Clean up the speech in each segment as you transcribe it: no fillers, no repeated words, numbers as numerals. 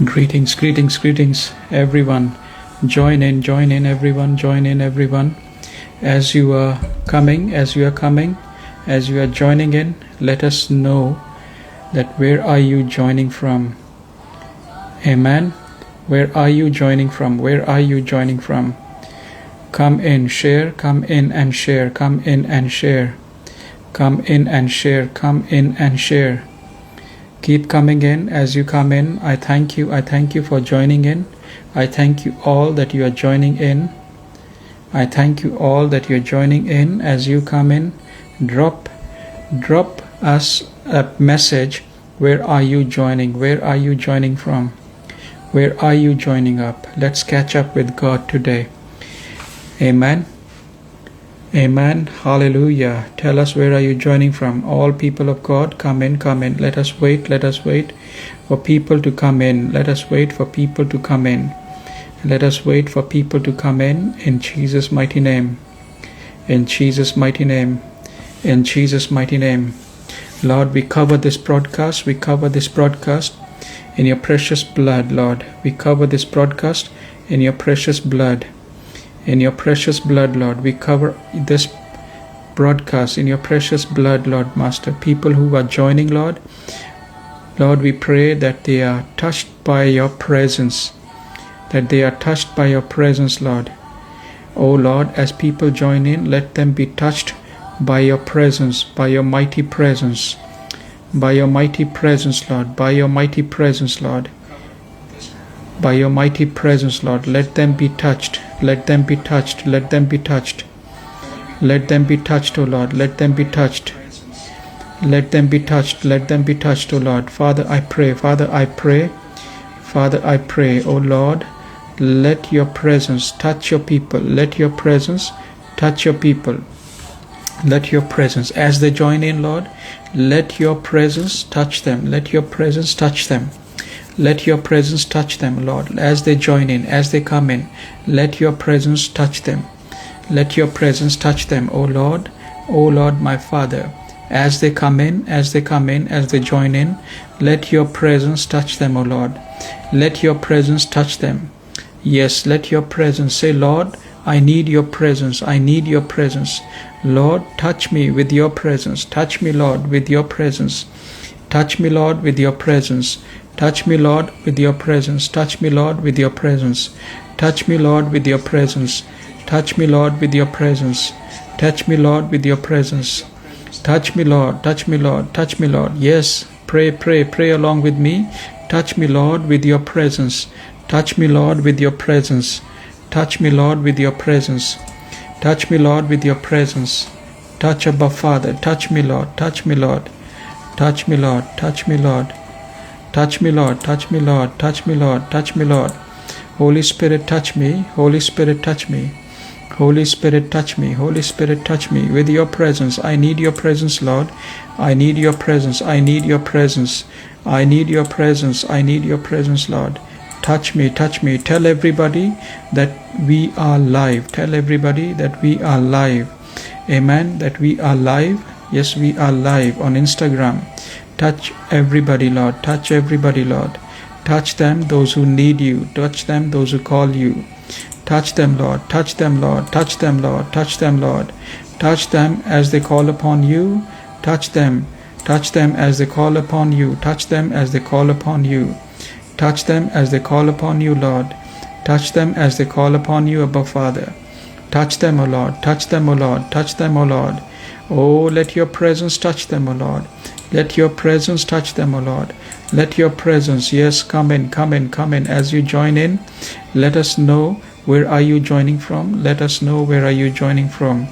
Greetings, greetings, greetings, everyone. Join in, everyone, join in, everyone. As you are coming, as you are joining in, let us know that where are you joining from? Amen. Where are you joining from? Where are you joining from? Come in, share, come in and share, come in and share, come in and share, come in and share. Keep coming in. As you come in, I thank you for joining in. I thank you all that you are joining in. I thank you all that you're joining in. As you come in, drop us a message. Where are you joining? Where are you joining from? Where are you joining up? Let's catch up with God today. Amen. Amen. Hallelujah. Tell us, where are you joining from? All people of God, come in, come in. Let us wait for people to come in. Let us wait for people to come in. Let us wait for people to come in Jesus' mighty name. In Jesus' mighty name. In Jesus' mighty name. Lord, we cover this broadcast. We cover this broadcast in your precious blood, Lord. We cover this broadcast in your precious blood. In your precious blood, Lord, we cover this broadcast in your precious blood, Lord Master. People who are joining, Lord, we pray that they are touched by your presence, that they are touched by your presence, Lord. Oh Lord, as people join in, let them be touched by your presence, by your mighty presence, by your mighty presence, Lord, by your mighty presence, Lord. By your mighty presence, Lord, let them be touched. Let them be touched. Let them be touched. Let them be touched, O Lord. Let them be touched. Let them be touched. Let them be touched, O Lord. Father, I pray. Father, I pray. Father, I pray, O Lord, let your presence touch your people. Let your presence touch your people. Let your presence, as they join in, Lord, let your presence touch them. Let your presence touch them. Let your presence touch them, Lord, as they join in, as they come in. Let your presence touch them. Let your presence touch them, O Lord, my Father. As they come in, as they join in, let your presence touch them, O Lord. Let your presence touch them. Yes, let your presence. Say, Lord, I need your presence. I need your presence. Lord, touch me with your presence. Touch me, Lord, with your presence. Touch me, Lord, with your presence. Touch me, Lord, with your presence. Touch me, Lord, with your presence. Touch me, Lord, with your presence. Touch me, Lord, with your presence. Touch me, Lord, with your presence. Touch me, Lord. Touch me, Lord. Touch me, Lord. Yes, pray along with me. Touch me, Lord, with your presence. Touch me, Lord, with your presence. Touch me, Lord, with your presence. Touch me, Lord, with your presence. Touch Abba Father. Touch me, Lord. Touch me, Lord. Touch me, Lord. Touch me, Lord. Touch me, Lord. Touch me, Lord. Touch me, Lord. Touch me, Lord. Holy Spirit, touch me. Holy Spirit, touch me. Holy Spirit, touch me. Holy Spirit, touch me with your presence. I need your presence, Lord. I need your presence. I need your presence. I need your presence. I need your presence, Lord. Touch me. Touch me. Tell everybody that we are live. Tell everybody that we are live. Amen. That we are live. Yes, we are live on Instagram. Touch everybody, Lord. Touch everybody, Lord. Touch them, those who need you. Touch them, those who call you. Touch them, Lord. Touch them, Lord. Touch them, Lord. Touch them, Lord. Touch them as they call upon you. Touch them. Touch them as they call upon you. Touch them as they call upon you. Touch them as they call upon you, Lord. Touch them as they call upon you, Abba Father. Touch them, O Lord. Touch them, O Lord. Touch them, O Lord. Oh, let your presence touch them, O Lord. Let your presence touch them, O Lord. Let your presence, yes, come in. As you join in, let us know, where are you joining from? Let us know, where are you joining from?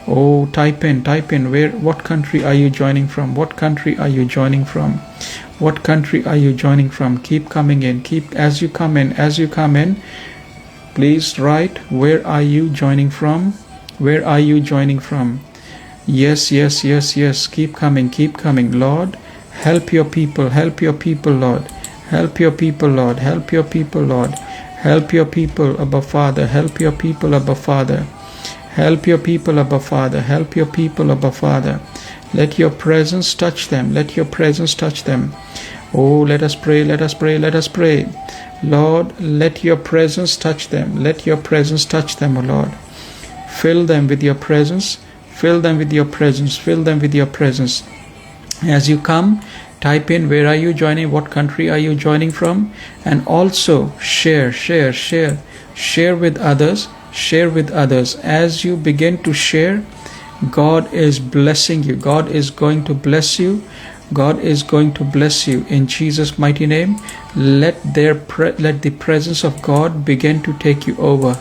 Oh, type in, what country are you joining from? What country are you joining from? What country are you joining from? Keep coming in. As you come in, please write, where are you joining from? Where are you joining from? Yes. Keep coming. Lord, help your people, Lord. Help your people, Lord. Help your people, Lord. Help your people, Abba Father. Help your people, Abba Father. Help your people, Abba Father. Help your people, Abba Father. Let your presence touch them. Let your presence touch them. Oh, let us pray, let us pray, let us pray. Lord, let your presence touch them. Let your presence touch them, O Lord. Fill them with your presence. Fill them with your presence. Fill them with your presence. As you come, type in where are you joining, what country are you joining from, and also share with others. Share with others. As you begin to share, God is blessing you. God is going to bless you. God is going to bless you in Jesus' mighty name. Let the presence of God begin to take you over.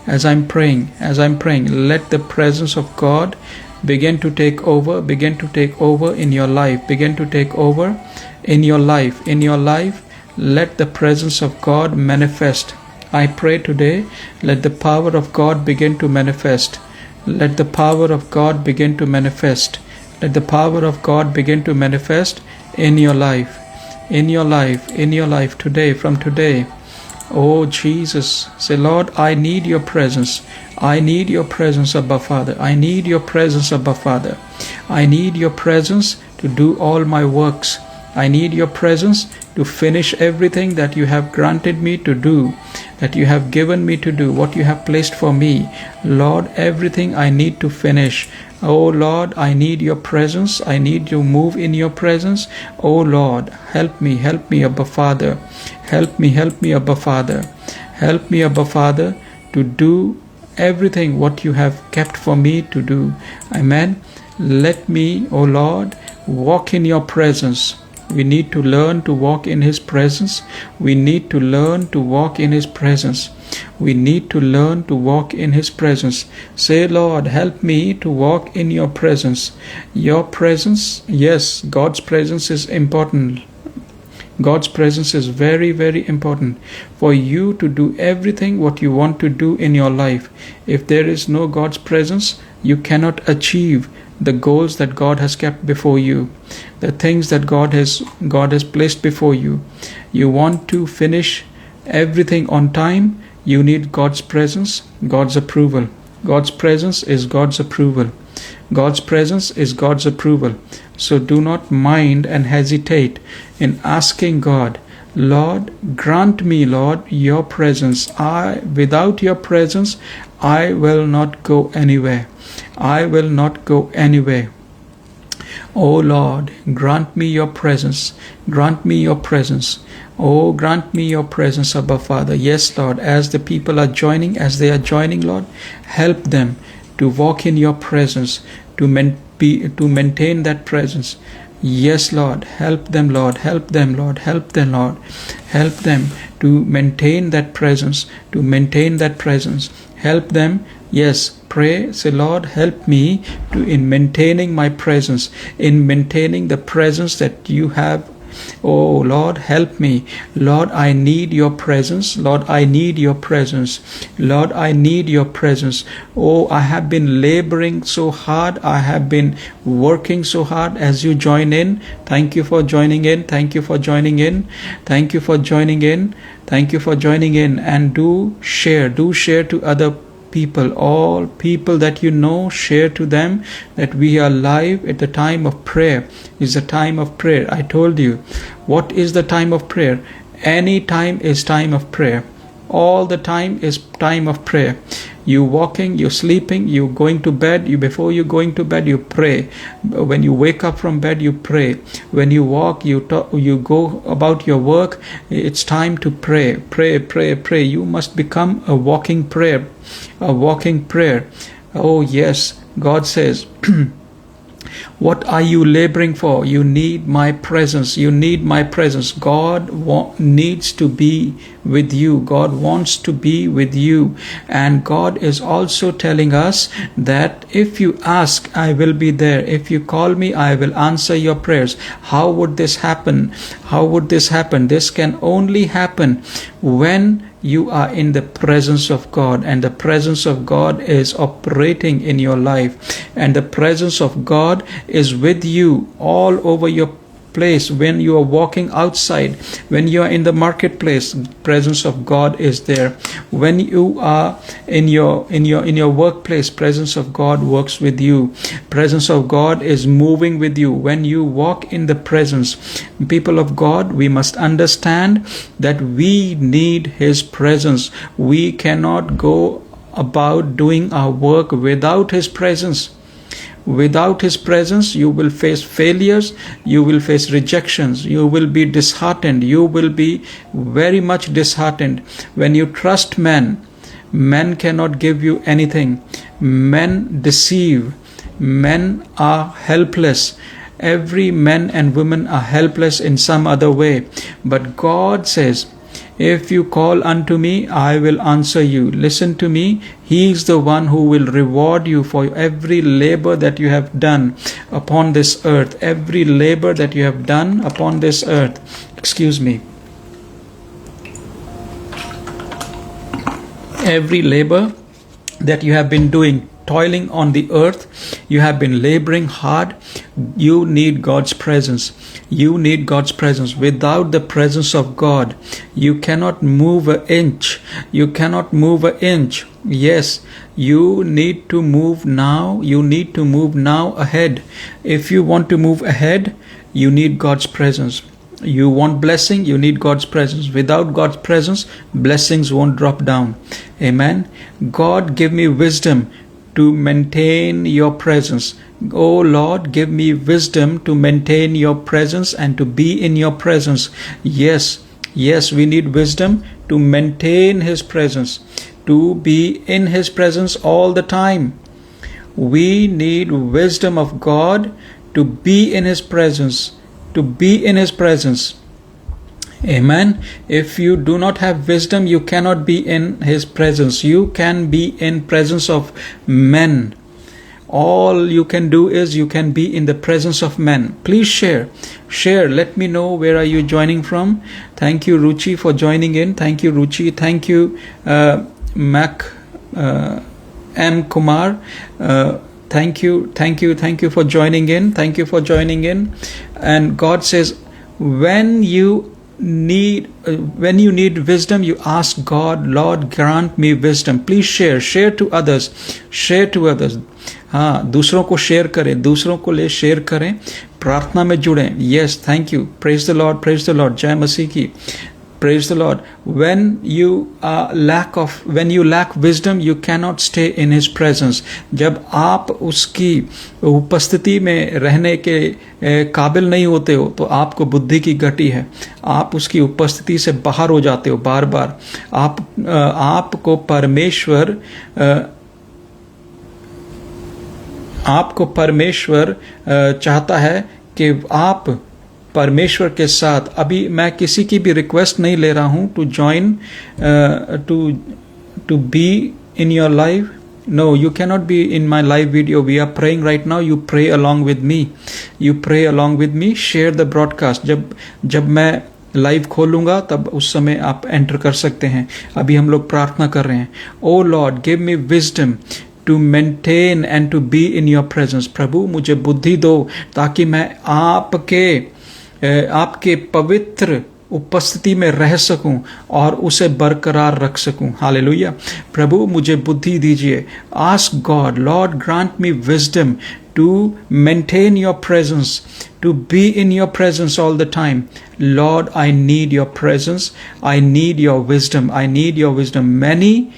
As I'm praying, let the presence of God begin to take over in your life. Begin to take over in your life. Let the presence of God manifest. I pray today, let the power of God begin to manifest. Let the power of God begin to manifest. Let the power of God begin to manifest in your life. Today, from today. Oh Jesus, say, Lord, I need your presence. I need your presence, Abba Father. I need your presence, Abba Father. I need your presence to do all my works. I need your presence to finish everything that you have granted me to do, that you have given me to do, what you have placed for me. Lord, everything I need to finish. Oh Lord, I need your presence. I need to move in your presence. Oh Lord, help me, Abba Father. Help me, Abba Father. Help me, Abba Father, to do everything what you have kept for me to do. Amen. Let me, oh Lord, walk in your presence. We need to learn to walk in His presence. We need to learn to walk in His presence. We need to learn to walk in His presence. Say, Lord, help me to walk in your presence. Your presence, yes, God's presence is important. God's presence is very, very important for you to do everything what you want to do in your life. If there is no God's presence, you cannot achieve the goals that God has kept before you, the things that God has placed before you. You want to finish everything on time, you need God's presence, God's approval. God's presence is God's approval. God's presence is God's approval. So do not mind and hesitate in asking God, Lord, grant me, Lord, your presence. Without your presence, I will not go anywhere. I will not go anywhere. Oh Lord, grant me your presence. Grant me your presence. Oh, grant me your presence, Abba Father. Yes, Lord, as the people are joining, Lord, help them to walk in your presence, to maintain that presence. Yes, Lord, help them, Lord, help them, Lord, help them, Lord. Help them to maintain that presence, Help them, yes, pray, say, Lord, help me in maintaining my presence, in maintaining the presence that you have. Oh Lord, help me. Lord, I need your presence. Lord, I need your presence. Lord, I need your presence. Oh, I have been laboring so hard. I have been working so hard. As you join in, thank you for joining in. Thank you for joining in. Thank you for joining in. Thank you for joining in. And do share to other people, all people that you know, share to them that we are live at the time of prayer. Is the time of prayer. I told you, what is the time of prayer? Any time is time of prayer. All the time is time of prayer. You walking, you sleeping, you going to bed, before you going to bed, you pray. When you wake up from bed, you pray. When you walk, you go about your work, it's time to pray. Pray. You must become a walking prayer. Oh yes, God says, what are you laboring for? You need my presence. God needs to be with you. God wants to be with you. And God is also telling us that if you ask, I will be there. If you call me, I will answer your prayers. How would this happen? This can only happen when you are in the presence of God, and the presence of God is operating in your life, and the presence of God is with you all over your place, when you are walking outside, when you are in the marketplace, presence of God is there. When you are in your workplace, presence of God works with you. Presence of God is moving with you. When you walk in the presence, people of God, we must understand that we need His presence. We cannot go about doing our work without His presence. Without His presence, you will face failures, you will face rejections, you will be disheartened, you will be very much disheartened. When you trust men, men cannot give you anything. Men deceive. Men are helpless. Every man and woman are helpless in some other way. But God says, if you call unto me, I will answer you. Listen to me. He is the one who will reward you for every labor that you have done upon this earth. Every labor that you have done upon this earth. Excuse me. Every labor that you have been doing, toiling on the earth, you have been laboring hard. You need God's presence. You need God's presence. Without the presence of God, you cannot move an inch. You cannot move an inch. Yes, you need to move now. You need to move now ahead. If you want to move ahead, you need God's presence. You want blessing, you need God's presence. Without God's presence, blessings won't drop down. Amen. God, give me wisdom to maintain your presence. Oh Lord, give me wisdom to maintain your presence and to be in your presence. Yes, we need wisdom to maintain His presence, to be in His presence all the time. We need wisdom of God to be in His presence, to be in His presence. Amen. If you do not have wisdom, you cannot be in His presence. You can be in presence of men. All you can do is you can be in the presence of men. Please share. Let me know where are you joining from. Thank you, Ruchi, for joining in. Thank you, Ruchi. Thank you, M. Kumar. Thank you for joining in. Thank you for joining in. And God says, when you need wisdom, you ask God, Lord, grant me wisdom. Please share to others. हाँ, दूसरों को share करें, दूसरों को ले share करें, प्रार्थना में जुड़ें. Yes, thank you. Praise the Lord. जय मसीह की. Praise the Lord. When you lack wisdom, you cannot stay in His presence. जब आप उसकी उपस्थिति में रहने के काबिल नहीं होते हो, तो आपको बुद्धि की घटी है. आप उसकी उपस्थिति से बाहर हो जाते हो बार बार. आपको परमेश्वर चाहता है कि आप परमेश्वर के साथ. अभी मैं किसी की भी रिक्वेस्ट नहीं ले रहा हूं to join to be in your live. No, you cannot be in my live video. We are praying right now. You pray along with me. Share the broadcast. जब मैं लाइव खोलूंगा तब उस समय आप एंटर कर सकते हैं. अभी हम लोग प्रार्थना कर रहे हैं. Oh Lord, give me wisdom to maintain and to be in your presence. प्रभु, मुझे बुद्धि दो ताकि मैं आपके पवित्र उपस्थिति में रह सकूं और उसे बरकरार रख सकूं. हालेलुया. प्रभु, मुझे बुद्धि दीजिए. Ask God, Lord, grant me wisdom to maintain your presence, to be in your presence all the time. Lord, I need your presence. I need your wisdom. Many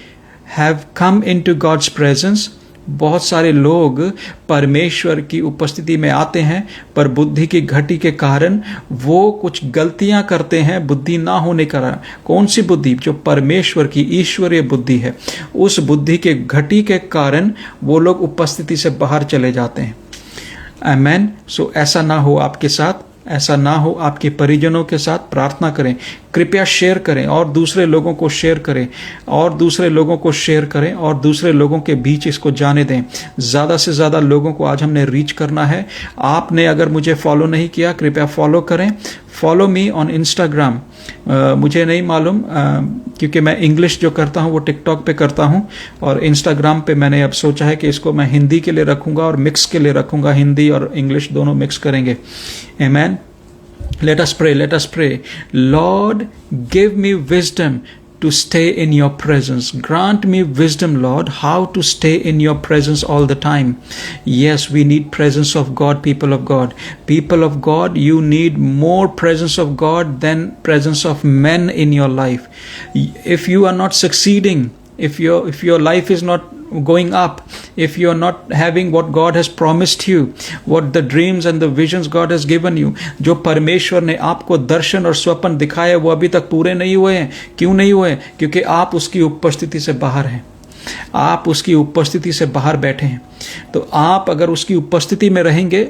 have come into God's presence. बहुत सारे लोग परमेश्वर की उपस्थिति में आते हैं, पर बुद्धि की घटी के कारण वो कुछ गलतियां करते हैं. बुद्धि ना होने का कारण. कौन सी बुद्धि? जो परमेश्वर की ईश्वरीय बुद्धि है. उस बुद्धि के घटी के कारण वो लोग उपस्थिति से बाहर चले जाते हैं. आमेन. सो ऐसा ना हो आपके साथ, ऐसा ना हो आपके परिजनों के साथ. प्रार्थना करें. कृपया शेयर करें और दूसरे लोगों को शेयर करें और दूसरे लोगों के बीच इसको जाने दें. ज़्यादा से ज़्यादा लोगों को आज हमने रीच करना है. आपने अगर मुझे फॉलो नहीं किया, कृपया फॉलो करें. Follow me on Instagram. मुझे नहीं मालूम क्योंकि मैं इंग्लिश जो करता हूँ वो टिकटॉक पे करता हूँ और इंस्टाग्राम पे मैंने अब सोचा है कि इसको मैं हिंदी के लिए रखूँगा और मिक्स के लिए रखूँगा. हिंदी और इंग्लिश दोनों मिक्स करेंगे. आमेन. Let us pray. Let us pray. Lord, give me wisdom to stay in your presence. Grant me wisdom, Lord, how to stay in your presence all the time. Yes, we need presence of God, people of God. People of God, you need more presence of God than presence of men in your life. If you are not succeeding, if your life is not going up, if you are not having what God has promised you, what the dreams and the visions God has given you, जो परमेश्वर ने आपको दर्शन और स्वप्न दिखाए वो अभी तक पूरे नहीं हुए हैं। क्यों नहीं हुए? क्योंकि आप उसकी उपस्थिति से बाहर हैं, आप उसकी उपस्थिति से बाहर बैठे हैं। तो आप अगर उसकी उपस्थिति में रहेंगे,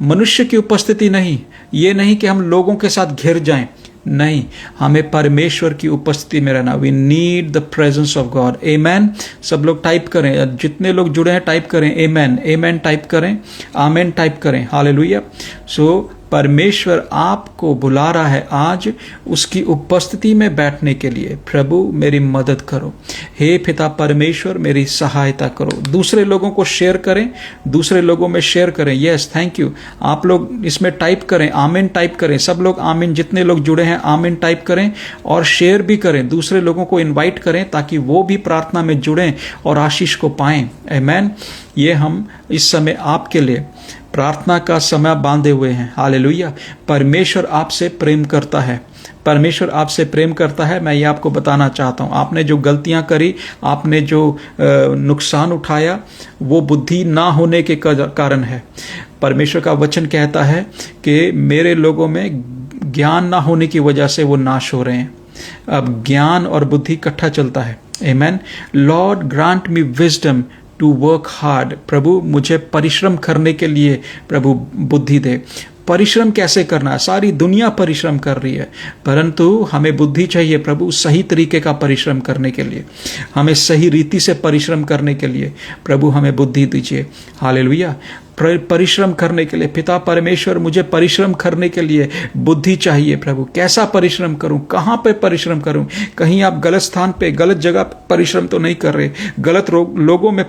मनुष्य की उपस्थिति नहीं, ये नहीं कि हम लोगों के साथ घिर जाएं, नहीं, हमें परमेश्वर की उपस्थिति में रहना। We need the presence of God. Amen. सब लोग टाइप करें, जितने लोग जुड़े हैं टाइप करें आमेन, आमेन टाइप करें, आमेन टाइप करें। हालेलुया। सो परमेश्वर आपको बुला रहा है आज उसकी उपस्थिति में बैठने के लिए। प्रभु मेरी मदद करो, हे पिता परमेश्वर मेरी सहायता करो। दूसरे लोगों को शेयर करें, दूसरे लोगों में शेयर करें। Yes, thank you. आप लोग इसमें टाइप करें, आमीन टाइप करें। सब लोग आमीन, जितने लोग जुड़े हैं आमीन टाइप करें और शेयर भी करें, दूसरे लोगों को इन्वाइट करें ताकि वो भी प्रार्थना में जुड़ें और आशीष को पाएं। आमीन। ये हम इस समय आपके लिए प्रार्थना का समय बांधे हुए हैं। हालेलुया। परमेश्वर आपसे प्रेम करता है, परमेश्वर आपसे प्रेम करता है। मैं ये आपको बताना चाहता हूँ, आपने जो गलतियां करी, आपने जो नुकसान उठाया, वो बुद्धि ना होने के कारण है। परमेश्वर का वचन कहता है कि मेरे लोगों में ज्ञान ना होने की वजह से वो नाश हो रहे हैं। अब ज्ञान और बुद्धि इकट्ठा चलता है। Amen. Lord grant me wisdom to work hard. प्रभु मुझे परिश्रम करने के लिए प्रभु बुद्धि दे। परिश्रम कैसे करना है? सारी दुनिया परिश्रम कर रही है, परंतु हमें बुद्धि चाहिए प्रभु सही तरीके का परिश्रम करने के लिए, हमें सही रीति से परिश्रम करने के लिए प्रभु हमें बुद्धि दीजिए। हालेलुया। परिश्रम करने के लिए पिता परमेश्वर मुझे परिश्रम करने के लिए बुद्धि चाहिए प्रभु। कैसा परिश्रम करूं, कहां पे परिश्रम करूं? कहीं आप गलत स्थान पे, गलत जगह परिश्रम तो नहीं कर रहे, गलत लोगों में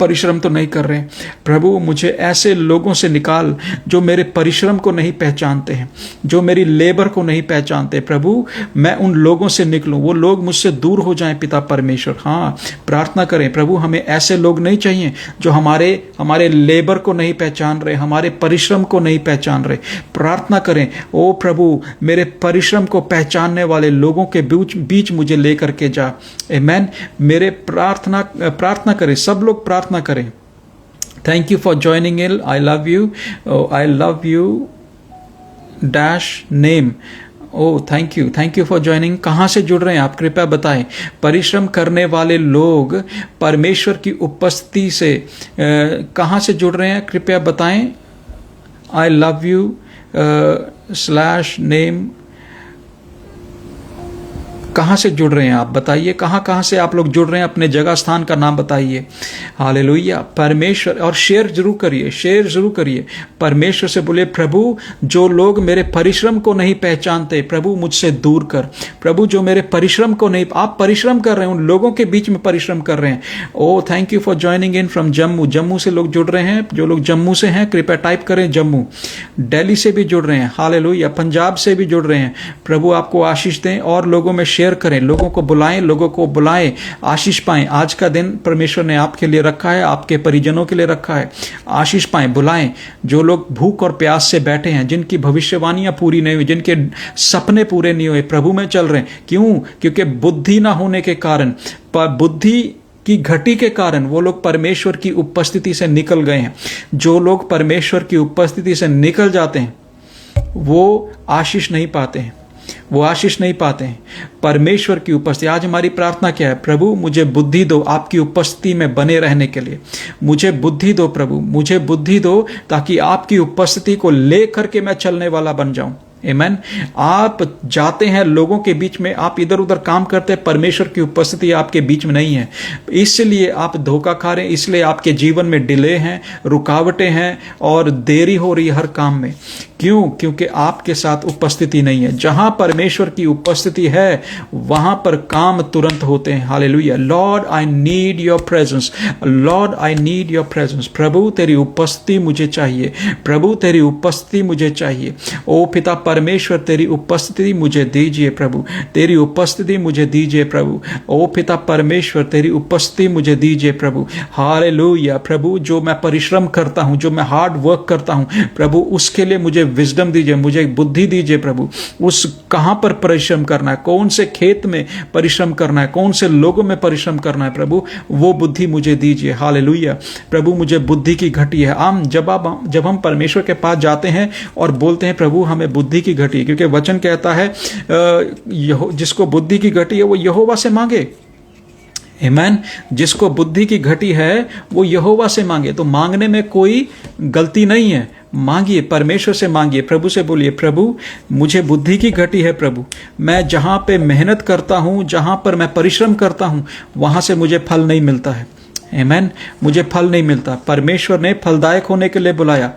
परिश्रम तो नहीं कर रहे। प्रभु मुझे ऐसे लोगों से निकाल जो मेरे परिश्रम को नहीं पहचानते हैं, जो मेरी लेबर को नहीं पहचानते। प्रभु मैं उन लोगों से निकलूं, वो लोग मुझसे दूर हो जाएं पिता परमेश्वर। हाँ, प्रार्थना करें प्रभु हमें ऐसे लोग नहीं चाहिए जो हमारे लेबर को नहीं पहचान रहे, हमारे परिश्रम को नहीं पहचान रहे। प्रार्थना करें, ओ प्रभु मेरे परिश्रम को पहचानने वाले लोगों के बीच मुझे लेकर के जा। आमेन। मेरे प्रार्थना करें, सब लोग प्रार्थना करें। Thank you for joining in. I love you dash name. Oh thank you for joining. कहाँ से जुड़ रहे हैं आप, कृपया बताएं। परिश्रम करने वाले लोग परमेश्वर की उपस्थिति से कहाँ से जुड़ रहे हैं, कृपया बताएं। आई लव यू /name कहाँ से जुड़ रहे हैं आप, बताइए। कहाँ से आप लोग जुड़ रहे हैं, अपने जगह स्थान का नाम बताइए। हालेलुया। परमेश्वर, और शेयर जरूर करिए। परमेश्वर से बोले प्रभु जो लोग मेरे परिश्रम को नहीं पहचानते प्रभु मुझसे दूर कर। प्रभु जो मेरे परिश्रम को नहीं, आप परिश्रम कर रहे हैं, उन लोगों के बीच में परिश्रम कर रहे हैं। Oh thank you for joining in from Jammu से लोग जुड़ रहे हैं। जो लोग जम्मू से हैं कृपया टाइप करें जम्मू। दिल्ली से भी जुड़ रहे हैं। हालेलुया। पंजाब से भी जुड़ रहे हैं। प्रभु आपको आशीष दें और लोगों में शेयर करें, लोगों को बुलाएं, आशीष पाएं। आज का दिन परमेश्वर ने आपके लिए रखा है, आपके परिजनों के लिए रखा है। आशीष पाएं, बुलाएं। जो लोग भूख और प्यास से बैठे हैं, जिनकी भविष्यवाणियां पूरी नहीं हुई, जिनके सपने पूरे नहीं हुए, प्रभु में चल रहे हैं। क्यों? क्योंकि बुद्धि ना होने के कारण, बुद्धि की घटी के कारण वो लोग परमेश्वर की उपस्थिति से निकल गए हैं। जो लोग परमेश्वर की उपस्थिति से निकल जाते हैं वो आशीष नहीं पाते हैं, परमेश्वर की उपस्थिति। आज हमारी प्रार्थना क्या है? प्रभु मुझे बुद्धि दो आपकी उपस्थिति में बने रहने के लिए। मुझे बुद्धि दो प्रभु, मुझे बुद्धि दो ताकि आपकी उपस्थिति को लेकर के मैं चलने वाला बन जाऊं। आमेन। आप जाते हैं लोगों के बीच में, आप इधर उधर काम करते हैं, परमेश्वर की उपस्थिति आपके बीच में नहीं है, इसलिए आप धोखा खा रहे हैं, इसलिए आपके जीवन में डिले हैं, रुकावटें हैं और देरी हो रही है हर काम में। क्यों? क्योंकि आपके साथ उपस्थिति नहीं है। जहां परमेश्वर की उपस्थिति है वहां पर काम तुरंत होते हैं। Hallelujah. Lord I need your presence, Lord I need your presence. प्रभु तेरी उपस्थिति मुझे चाहिए, प्रभु तेरी उपस्थिति मुझे चाहिए। ओ पिता परमेश्वर तेरी उपस्थिति मुझे दीजिए प्रभु, तेरी उपस्थिति मुझे दीजिए प्रभु। ओ पिता परमेश्वर तेरी उपस्थिति मुझे दीजिए प्रभु। हालेलुया प्रभु, जो मैं परिश्रम करता हूं, जो मैं हार्ड वर्क करता हूं प्रभु, उसके लिए मुझे विजडम दीजिए, मुझे बुद्धि दीजिए प्रभु। उस कहां पर परिश्रम करना है, कौन से खेत में परिश्रम करना है, कौन से लोगों में परिश्रम करना है प्रभु, वो बुद्धि मुझे दीजिए। हालेलुया प्रभु, मुझे बुद्धि की घटी है। जब हम परमेश्वर के पास जाते हैं और बोलते हैं प्रभु हमें बुद्धि की घटी, क्योंकि वचन कहता है जिसको बुद्धि की घटी है वो यहोवा से मांगे। आमीन। जिसको बुद्धि की घटी है वो यहोवा से मांगे। तो मांगने में कोई गलती नहीं है, मांगिए, परमेश्वर से मांगिए, प्रभु से बोलिए प्रभु मुझे बुद्धि की घटी है प्रभु, मैं जहां पे मेहनत करता हूं, जहां पर मैं परिश्रम करता हूं, वहां से मुझे फल नहीं मिलता है। आमीन। मुझे फल नहीं मिलता। परमेश्वर ने फलदायक होने के लिए बुलाया,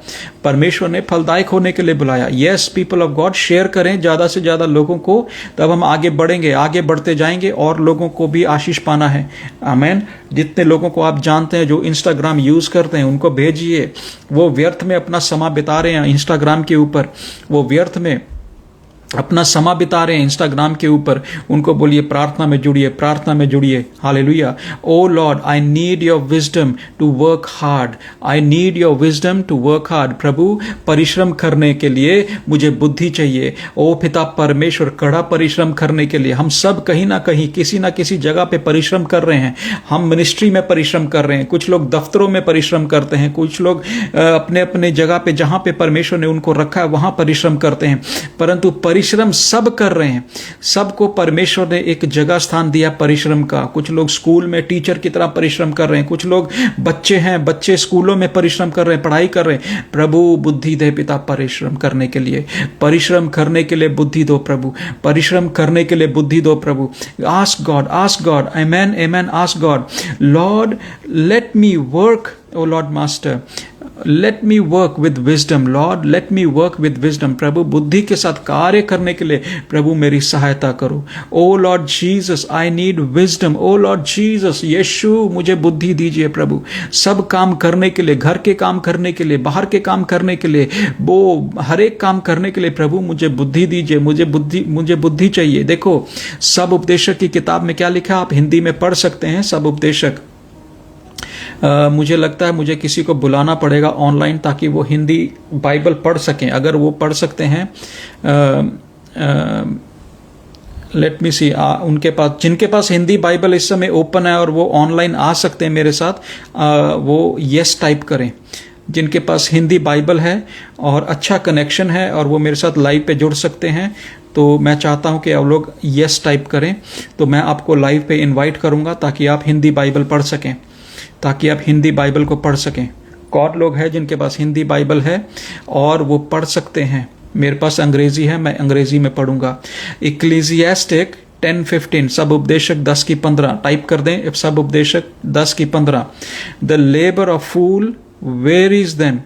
परमेश्वर ने फलदायक होने के लिए बुलाया। Yes people of God, share करें ज्यादा से ज्यादा लोगों को, तब हम आगे बढ़ेंगे, आगे बढ़ते जाएंगे और लोगों को भी आशीष पाना है। आमीन। जितने लोगों को आप जानते हैं जो इंस्टाग्राम यूज करते हैं उनको भेजिए। वो व्यर्थ में अपना समय बिता रहे हैं इंस्टाग्राम के ऊपर, वो व्यर्थ में अपना समय बिता रहे हैं इंस्टाग्राम के ऊपर, उनको बोलिए प्रार्थना में जुड़िए, प्रार्थना में जुड़िए। Hallelujah. O Lord I need your wisdom to work hard, I need your wisdom to work hard. प्रभु परिश्रम करने के लिए मुझे बुद्धि चाहिए। ओ पिता परमेश्वर, कड़ा परिश्रम करने के लिए हम सब कहीं ना कहीं किसी ना किसी जगह पे परिश्रम कर रहे हैं। हम मिनिस्ट्री में परिश्रम कर रहे हैं, कुछ लोग दफ्तरों में परिश्रम करते हैं, कुछ लोग अपने अपने जगह पे जहां पे परमेश्वर ने उनको रखा है वहां परिश्रम करते हैं, परंतु परिश्रम सब कर रहे हैं। सबको परमेश्वर ने एक जगह स्थान दिया परिश्रम का। कुछ लोग स्कूल में टीचर की तरह परिश्रम कर रहे हैं, कुछ लोग बच्चे हैं, बच्चे स्कूलों में परिश्रम कर रहे हैं, पढ़ाई कर रहे हैं। प्रभु बुद्धि दे पिता परिश्रम करने के लिए, परिश्रम करने के लिए बुद्धि दो प्रभु, परिश्रम करने के लिए बुद्धि दो प्रभु। Ask God, ask God. Amen, amen. Ask God, Lord let me work, O Lord master let me work with wisdom, Lord let me work with wisdom. प्रभु बुद्धि के साथ कार्य करने के लिए प्रभु मेरी सहायता करो। O Lord Jesus I need wisdom, O Lord Jesus यीशु मुझे बुद्धि दीजिए प्रभु, सब काम करने के लिए, घर के काम करने के लिए, बाहर के काम करने के लिए, वो हर एक काम करने के लिए प्रभु मुझे बुद्धि दीजिए, मुझे बुद्धि चाहिए। देखो सब उपदेशक की किताब में क्या लिखा, आप हिंदी में पढ़ सकते हैं। सब उपदेशक, मुझे लगता है मुझे किसी को बुलाना पड़ेगा ऑनलाइन ताकि वो हिंदी बाइबल पढ़ सकें। अगर वो पढ़ सकते हैं, लेट मी सी, उनके पास, जिनके पास हिंदी बाइबल इस समय ओपन है और वो ऑनलाइन आ सकते हैं मेरे साथ, वो यस टाइप करें। जिनके पास हिंदी बाइबल है और अच्छा कनेक्शन है और वो मेरे साथ लाइव पे जुड़ सकते हैं, तो मैं चाहता हूं कि आप लोग यस टाइप करें, तो मैं आपको लाइव पे इनवाइट करूंगा ताकि आप हिंदी बाइबल पढ़ सकें, ताकि आप हिंदी बाइबल को पढ़ सकें। कौन लोग हैं जिनके पास हिंदी बाइबल है और वो पढ़ सकते हैं? मेरे पास अंग्रेजी है, मैं अंग्रेजी में पढ़ूंगा। इक्लेसियास्टिक 10:15, सब उपदेशक 10:15 टाइप कर दें। सब उपदेशक 10:15, the labour of fool where is them.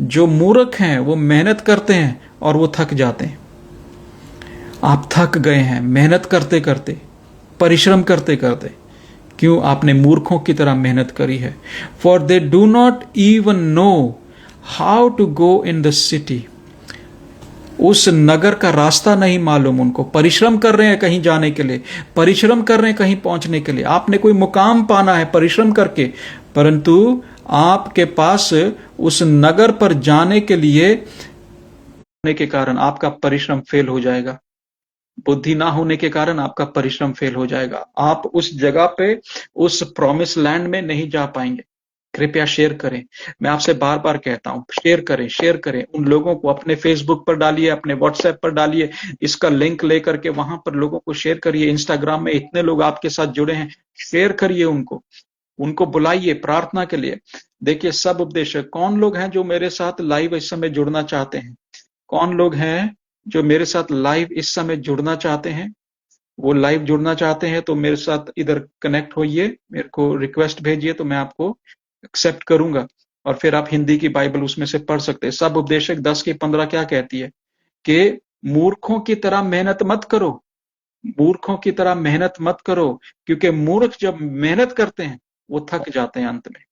जो मूर्ख हैं वो मेहनत करते हैं और वो थक जाते हैं। आप थक गए हैं मेहनत करते करते, परिश्रम करते करते। क्यों? आपने मूर्खों की तरह मेहनत करी है। For they do not even know how to go in the city. उस नगर का रास्ता नहीं मालूम उनको। परिश्रम कर रहे हैं कहीं जाने के लिए, परिश्रम कर रहे हैं कहीं पहुंचने के लिए। आपने कोई मुकाम पाना है परिश्रम करके, परंतु आपके पास उस नगर पर जाने के लिए के कारण आपका परिश्रम फेल हो जाएगा। बुद्धि ना होने के कारण आपका परिश्रम फेल हो जाएगा। आप उस जगह पे, उस प्रॉमिस लैंड में नहीं जा पाएंगे। कृपया शेयर करें। मैं आपसे बार बार कहता हूं, शेयर करें, शेयर करें। उन लोगों को अपने फेसबुक पर डालिए, अपने व्हाट्सएप पर डालिए, इसका लिंक लेकर के वहां पर लोगों को शेयर करिए। इंस्टाग्राम में इतने लोग आपके साथ जुड़े हैं, शेयर करिए उनको बुलाइए प्रार्थना के लिए। देखिए सब उपदेशक, कौन लोग हैं जो मेरे साथ लाइव इस समय जुड़ना चाहते हैं? कौन लोग हैं जो मेरे साथ लाइव इस समय जुड़ना चाहते हैं? वो लाइव जुड़ना चाहते हैं तो मेरे साथ इधर कनेक्ट होइए, मेरे को रिक्वेस्ट भेजिए तो मैं आपको एक्सेप्ट करूंगा और फिर आप हिंदी की बाइबल उसमें से पढ़ सकते हैं। सब उपदेशक 10:15 क्या कहती है कि मूर्खों की तरह मेहनत मत करो, मूर्खों की तरह मेहनत मत करो, क्योंकि मूर्ख जब मेहनत करते हैं वो थक जाते हैं, अंत में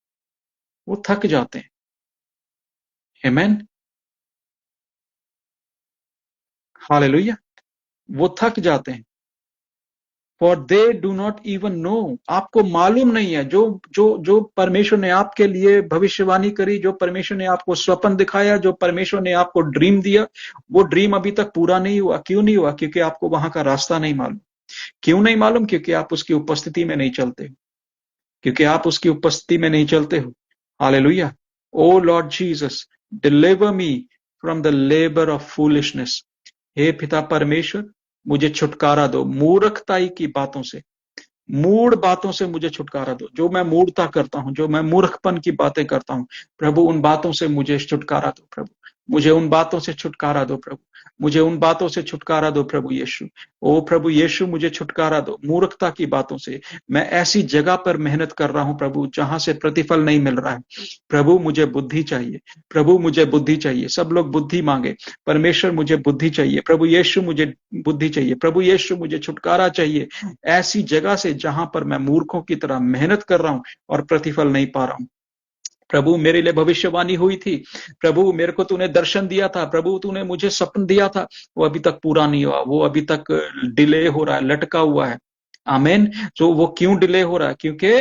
वो थक जाते हैं। आमेन। हालेलुया। वो थक जाते हैं। For they do not even no, आपको मालूम नहीं है, जो जो जो परमेश्वर ने आपके लिए भविष्यवाणी करी, जो परमेश्वर ने आपको स्वप्न दिखाया, जो परमेश्वर ने आपको ड्रीम दिया, वो ड्रीम अभी तक पूरा नहीं हुआ। क्यों नहीं हुआ? क्योंकि आपको वहां का रास्ता नहीं मालूम। क्यों नहीं मालूम? क्योंकि आप उसकी उपस्थिति में नहीं चलते हो। क्योंकि आप उसकी उपस्थिति में नहीं चलते हो। Hallelujah. O Lord Jesus, deliver me from the labour of foolishness. हे पिता परमेश्वर, मुझे छुटकारा दो मूर्खताई की बातों से, मूढ़ बातों से मुझे छुटकारा दो। जो मैं मूढ़ता करता हूं, जो मैं मूर्खपन की बातें करता हूं, प्रभु उन बातों से मुझे छुटकारा दो। प्रभु मुझे उन बातों से छुटकारा दो। प्रभु मुझे उन बातों से छुटकारा दो। प्रभु यीशु, ओ प्रभु यीशु, मुझे छुटकारा दो मूर्खता की बातों से। मैं ऐसी जगह पर मेहनत कर रहा हूं प्रभु जहां से प्रतिफल नहीं मिल रहा है। प्रभु मुझे बुद्धि चाहिए। प्रभु मुझे बुद्धि चाहिए। सब लोग बुद्धि मांगे। परमेश्वर मुझे बुद्धि चाहिए। प्रभु यीशु मुझे बुद्धि चाहिए। प्रभु यीशु मुझे छुटकारा चाहिए ऐसी जगह से जहां पर मैं मूर्खों की तरह मेहनत कर रहा हूं और प्रतिफल नहीं पा रहा हूं। प्रभु मेरे लिए भविष्यवाणी हुई थी। प्रभु मेरे को तूने दर्शन दिया था। प्रभु तूने मुझे सपन दिया था, वो अभी तक पूरा नहीं हुआ। वो अभी तक डिले हो रहा है, लटका हुआ है। आमेन। तो वो क्यों डिले हो रहा है? क्योंकि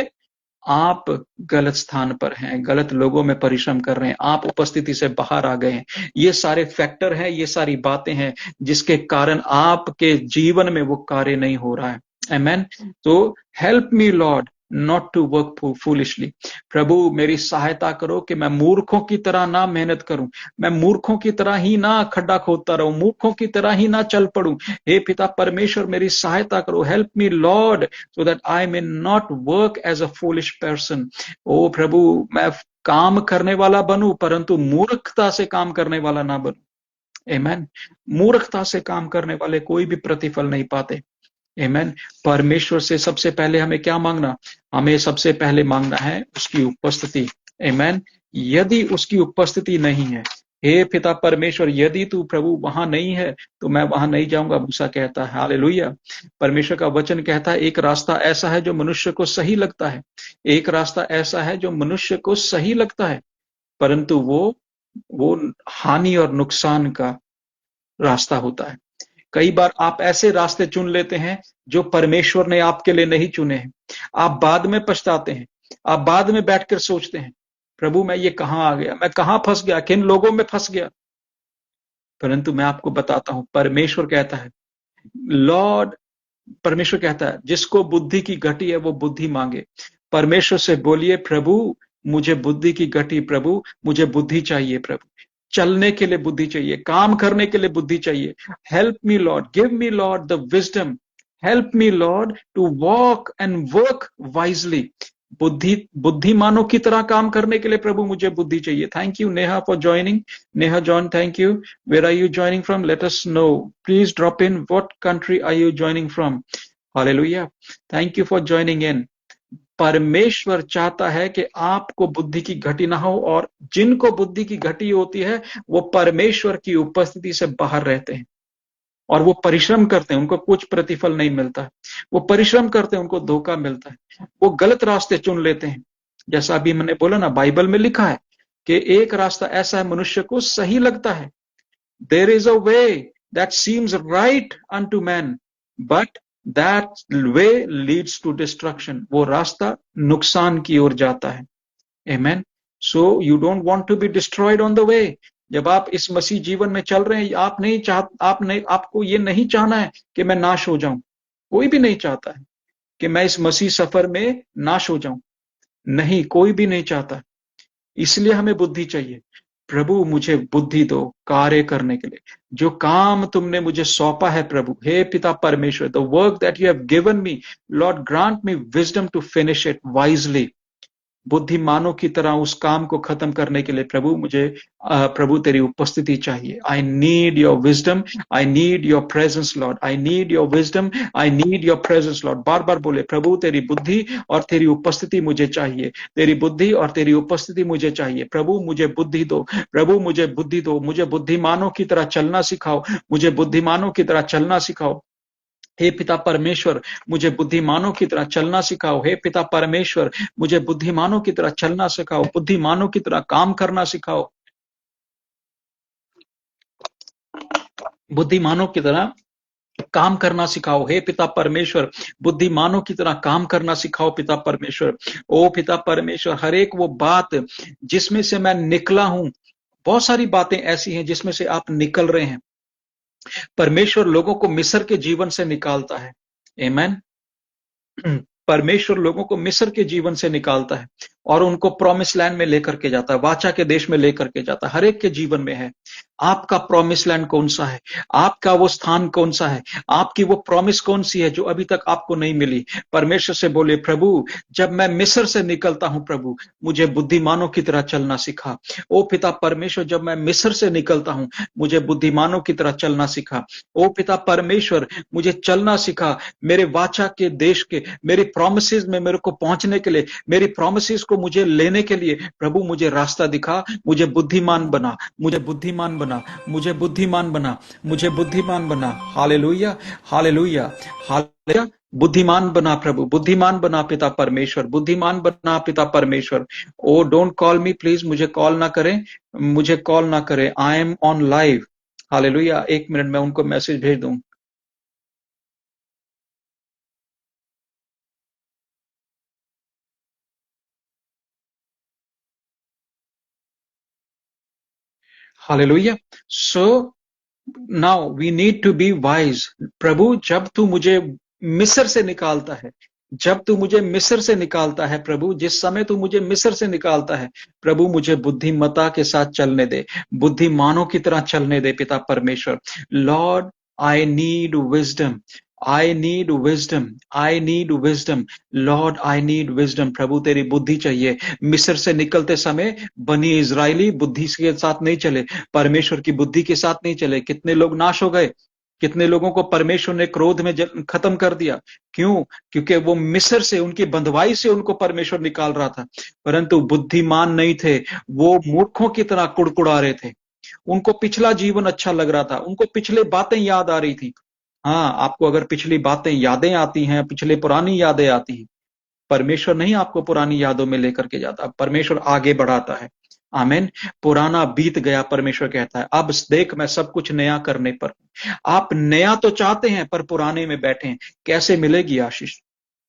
आप गलत स्थान पर हैं, गलत लोगों में परिश्रम कर रहे हैं, आप उपस्थिति से बाहर आ गए हैं। ये सारे फैक्टर हैं, ये सारी बातें हैं जिसके कारण आपके जीवन में वो कार्य नहीं हो रहा है। आमेन। तो help me Lord not to work foolishly. प्रभु मेरी सहायता करो कि मैं मूर्खों की तरह ना मेहनत करूं, मैं मूर्खों की तरह ही ना खड्डा खोदता रहूं, मूर्खों की तरह ही ना चल पड़ूं। हे पिता परमेश्वर, मेरी सहायता करो। Help me Lord so that I may not work as a foolish person. ओ प्रभु, मैं काम करने वाला बनूं परंतु मूर्खता से काम करने वाला ना बनूं। आमेन। मूर्खता से काम करने वाले कोई भी प्रतिफल नहीं पाते। आमेन। परमेश्वर से सबसे पहले हमें क्या मांगना? हमें सबसे पहले मांगना है उसकी उपस्थिति। आमेन। यदि उसकी उपस्थिति नहीं है, हे पिता परमेश्वर, यदि तू प्रभु वहां नहीं है तो मैं वहां नहीं जाऊंगा। मूसा कहता है। हालेलुया। परमेश्वर का वचन कहता है, एक रास्ता ऐसा है जो मनुष्य को सही लगता है, एक रास्ता ऐसा है जो मनुष्य को सही लगता है, परंतु वो हानि और नुकसान का रास्ता होता है। कई बार आप ऐसे रास्ते चुन लेते हैं जो परमेश्वर ने आपके लिए नहीं चुने हैं। आप बाद में पछताते हैं। आप बाद में बैठकर सोचते हैं, प्रभु मैं ये कहां आ गया, मैं कहां फंस गया, किन लोगों में फंस गया। परंतु मैं आपको बताता हूं, परमेश्वर कहता है, लॉर्ड, परमेश्वर कहता है जिसको बुद्धि की घटी है वो बुद्धि मांगे। परमेश्वर से बोलिए, प्रभु मुझे बुद्धि की घटी, प्रभु मुझे बुद्धि चाहिए। प्रभु चलने के लिए बुद्धि चाहिए, काम करने के लिए बुद्धि चाहिए। Help me lord, give me lord the wisdom. Help me lord to walk and work wisely. बुद्धिमानों की तरह काम करने के लिए प्रभु मुझे बुद्धि चाहिए। Thank you Neha for joining. Neha John, thank you. Where are you joining from? Let us know. Please drop in what country are you joining from. Hallelujah. Thank you for joining in. परमेश्वर चाहता है कि आपको बुद्धि की घटी ना हो, और जिनको बुद्धि की घटी होती है वो परमेश्वर की उपस्थिति से बाहर रहते हैं और वो परिश्रम करते हैं, उनको कुछ प्रतिफल नहीं मिलता है। वो परिश्रम करते हैं, उनको धोखा मिलता है, वो गलत रास्ते चुन लेते हैं। जैसा अभी मैंने बोला ना, बाइबल में लिखा है कि एक रास्ता ऐसा है मनुष्य को सही लगता है। There is a way that seems right unto man, but that way leads to destruction. वो रास्ता नुकसान की ओर जाता है। Amen. So you don't want to be destroyed on the way. जब आप इस मसीह जीवन में चल रहे हैं, आपको ये नहीं चाहना है कि मैं नाश हो जाऊं। कोई भी नहीं चाहता है कि मैं इस मसीह सफर में नाश हो जाऊं। नहीं, कोई भी नहीं चाहता। इसलिए हमें बुद्धि चाहिए। प्रभु मुझे बुद्धि दो कार्य करने के लिए, जो काम तुमने मुझे सौंपा है। प्रभु हे पिता परमेश्वर, the work that you have given me, lord grant me wisdom to finish it wisely. बुद्धिमानों की तरह उस काम को खत्म करने के लिए प्रभु मुझे प्रभु तेरी उपस्थिति चाहिए। I need your wisdom, I need your presence Lord, I need your wisdom, I need your presence Lord. बार बार बोले, प्रभु तेरी बुद्धि और तेरी उपस्थिति मुझे चाहिए, तेरी बुद्धि और तेरी उपस्थिति मुझे चाहिए। प्रभु मुझे बुद्धि दो, प्रभु मुझे बुद्धि दो, मुझे बुद्धिमानों की तरह चलना सिखाओ, मुझे बुद्धिमानों की तरह चलना सिखाओ। हे पिता परमेश्वर, मुझे बुद्धिमानों की तरह चलना सिखाओ। हे पिता परमेश्वर, मुझे बुद्धिमानों की तरह चलना सिखाओ, बुद्धिमानों की तरह काम करना सिखाओ। बुद्धिमानों की तरह काम करना सिखाओ हे पिता परमेश्वर। बुद्धिमानों की तरह काम करना सिखाओ पिता परमेश्वर। ओ पिता परमेश्वर, हर एक वो बात जिसमें से मैं निकला हूं, बहुत सारी बातें ऐसी हैं जिसमें से आप निकल रहे हैं। परमेश्वर लोगों को मिस्र के जीवन से निकालता है। आमेन। परमेश्वर लोगों को मिस्र के जीवन से निकालता है और उनको प्रॉमिस लैंड में लेकर के जाता है, वाचा के देश में लेकर के जाता है। हर एक के जीवन में है। आपका प्रॉमिस लैंड कौन सा है? आपका वो स्थान कौन सा है? आपकी वो प्रॉमिस कौन सी है जो अभी तक आपको नहीं मिली? परमेश्वर से बोले, प्रभु जब मैं मिस्र से निकलता हूं, प्रभु मुझे बुद्धिमानों की तरह चलना सिखा। ओ पिता परमेश्वर, जब मैं मिस्र से निकलता हूं, मुझे बुद्धिमानों की तरह चलना सिखा। ओ पिता परमेश्वर, मुझे चलना सिखा मेरे वाचा के देश के, मेरी प्रोमिसेस में मेरे को पहुंचने के लिए, मेरी प्रोमिसेस को मुझे लेने के लिए प्रभु मुझे रास्ता दिखा। मुझे बुद्धिमान बना, मुझे बुद्धिमान बना, मुझे बुद्धिमान बना, मुझे बुद्धिमान बना। Hallelujah, hallelujah, hallelujah. बुद्धिमान बना प्रभु, बुद्धिमान बना पिता परमेश्वर, बुद्धिमान बना पिता परमेश्वर। O don't call me please, मुझे कॉल ना करें, मुझे कॉल ना करें। I am on live. Hallelujah. 1 minute में उनको मैसेज भेज दूं। हालेलुया। So now we need to be wise. प्रभु जब तू मुझे मिस्र से निकालता है, जब तू मुझे मिस्र से निकालता है, प्रभु जिस समय तू मुझे मिस्र से निकालता है, प्रभु मुझे बुद्धिमता के साथ चलने दे, बुद्धिमानों की तरह चलने दे पिता परमेश्वर। Lord I need wisdom, I need wisdom, I need wisdom. Lord I need wisdom. प्रभु तेरी बुद्धि चाहिए। मिस्र से निकलते समय बनी इजरायली बुद्धि के साथ नहीं चले, परमेश्वर की बुद्धि के साथ नहीं चले। कितने लोग नाश हो गए, कितने लोगों को परमेश्वर ने क्रोध में खत्म कर दिया। क्यों? क्योंकि वो मिस्र से, उनकी बंधुआई से उनको परमेश्वर निकाल रहा था, परंतु बुद्धिमान नहीं थे। वो मूर्खों की तरह कुड़कुड़ा रहे थे। उनको पिछला जीवन अच्छा लग रहा था, उनको पिछले बातें याद आ रही थी। हाँ, आपको अगर पिछली बातें यादें आती हैं, पिछले पुरानी यादें आती हैं, परमेश्वर नहीं आपको पुरानी यादों में लेकर के जाता, परमेश्वर आगे बढ़ाता है। आमीन। पुराना बीत गया, परमेश्वर कहता है अब देख मैं सब कुछ नया करने पर हूं। आप नया तो चाहते हैं पर पुराने में बैठे हैं। कैसे मिलेगी आशीष?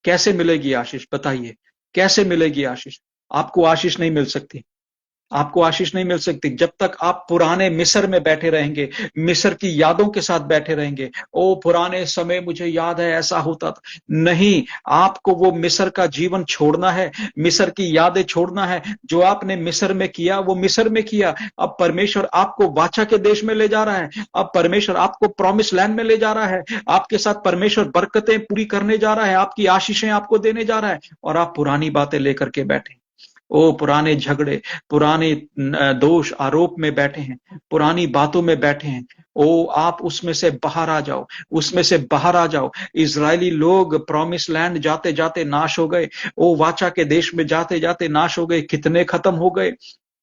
कैसे मिलेगी आशीष? बताइए, कैसे मिलेगी आशीष? आपको आशीष नहीं मिल सकती। आपको आशीष नहीं मिल सकती जब तक आप पुराने मिस्र में बैठे रहेंगे, मिस्र की यादों के साथ बैठे रहेंगे। ओ पुराने समय मुझे याद है ऐसा होता था। नहीं, आपको वो मिस्र का जीवन छोड़ना है, मिस्र की यादें छोड़ना है। जो आपने मिस्र में किया वो मिस्र में किया। अब परमेश्वर आपको वाचा के देश में ले जा रहा है। अब परमेश्वर आपको प्रॉमिस लैंड में ले जा रहा है। आपके साथ परमेश्वर बरकतें पूरी करने जा रहा है, आपकी आशीषें आपको देने जा रहा है, और आप पुरानी बातें लेकर के बैठे। ओ पुराने झगड़े, पुराने दोष आरोप में बैठे हैं, पुरानी बातों में बैठे हैं। ओ आप उसमें से बाहर आ जाओ, उसमें से बाहर आ जाओ। इजरायली लोग प्रॉमिस लैंड जाते जाते नाश हो गए। ओ वाचा के देश में जाते जाते नाश हो गए। कितने खत्म हो गए?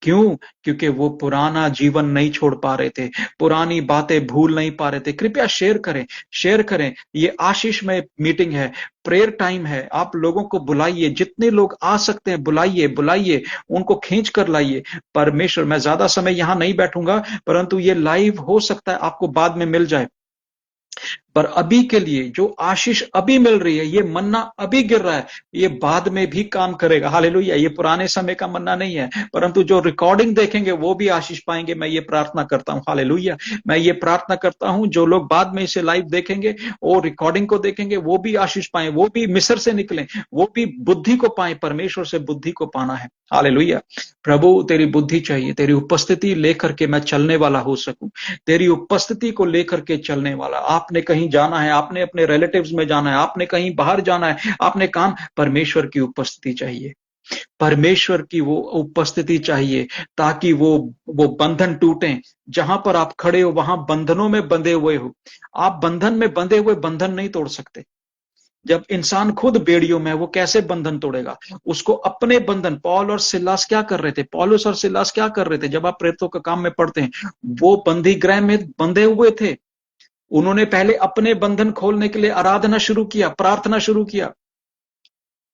क्यों? क्योंकि वो पुराना जीवन नहीं छोड़ पा रहे थे, पुरानी बातें भूल नहीं पा रहे थे। कृपया शेयर करें, शेयर करें। ये आशीष में मीटिंग है, प्रेयर टाइम है। आप लोगों को बुलाइए, जितने लोग आ सकते हैं बुलाइए, बुलाइए, उनको खींच कर लाइए। परमेश्वर, मैं ज्यादा समय यहां नहीं बैठूंगा, परंतु ये लाइव हो सकता है आपको बाद में मिल जाए। पर अभी के लिए जो आशीष अभी मिल रही है, ये मन्ना अभी गिर रहा है, ये बाद में भी काम करेगा। हालेलुया। ये पुराने समय का मन्ना नहीं है, परंतु जो रिकॉर्डिंग देखेंगे वो भी आशीष पाएंगे। मैं ये प्रार्थना करता हूं। हालेलुया। मैं ये प्रार्थना करता हूं जो लोग बाद में इसे लाइव देखेंगे और रिकॉर्डिंग को देखेंगे वो भी आशीष पाए, वो भी मिस्र से निकले, वो भी बुद्धि को पाए। परमेश्वर से बुद्धि को पाना है। हालेलुया। प्रभु तेरी बुद्धि चाहिए, तेरी उपस्थिति लेकर के मैं चलने वाला हो सकूं, तेरी उपस्थिति को लेकर के चलने वाला। आपने कहीं जाना है, आपने अपने रिलेटिव्स में जाना है, आपने कहीं बाहर जाना है, आपने काम, परमेश्वर की उपस्थिति चाहिए, परमेश्वर की वो उपस्थिति चाहिए, ताकि वो बंधन टूटे। जहां पर आप खड़े हो वहां बंधनों में बंधे हुए हो। आप बंधन में बंधे हुए बंधन नहीं तोड़ सकते। जब इंसान खुद बेड़ियों में है, वो कैसे बंधन तोड़ेगा? उसको अपने बंधन, पौल और सिलास क्या कर रहे थे? पौलुस और सिलास क्या कर रहे थे? जब आप प्रेरितों का काम में पढ़ते हैं, वो बंदी गृह में बंधे हुए थे। उन्होंने पहले अपने बंधन खोलने के लिए आराधना शुरू किया, प्रार्थना शुरू किया,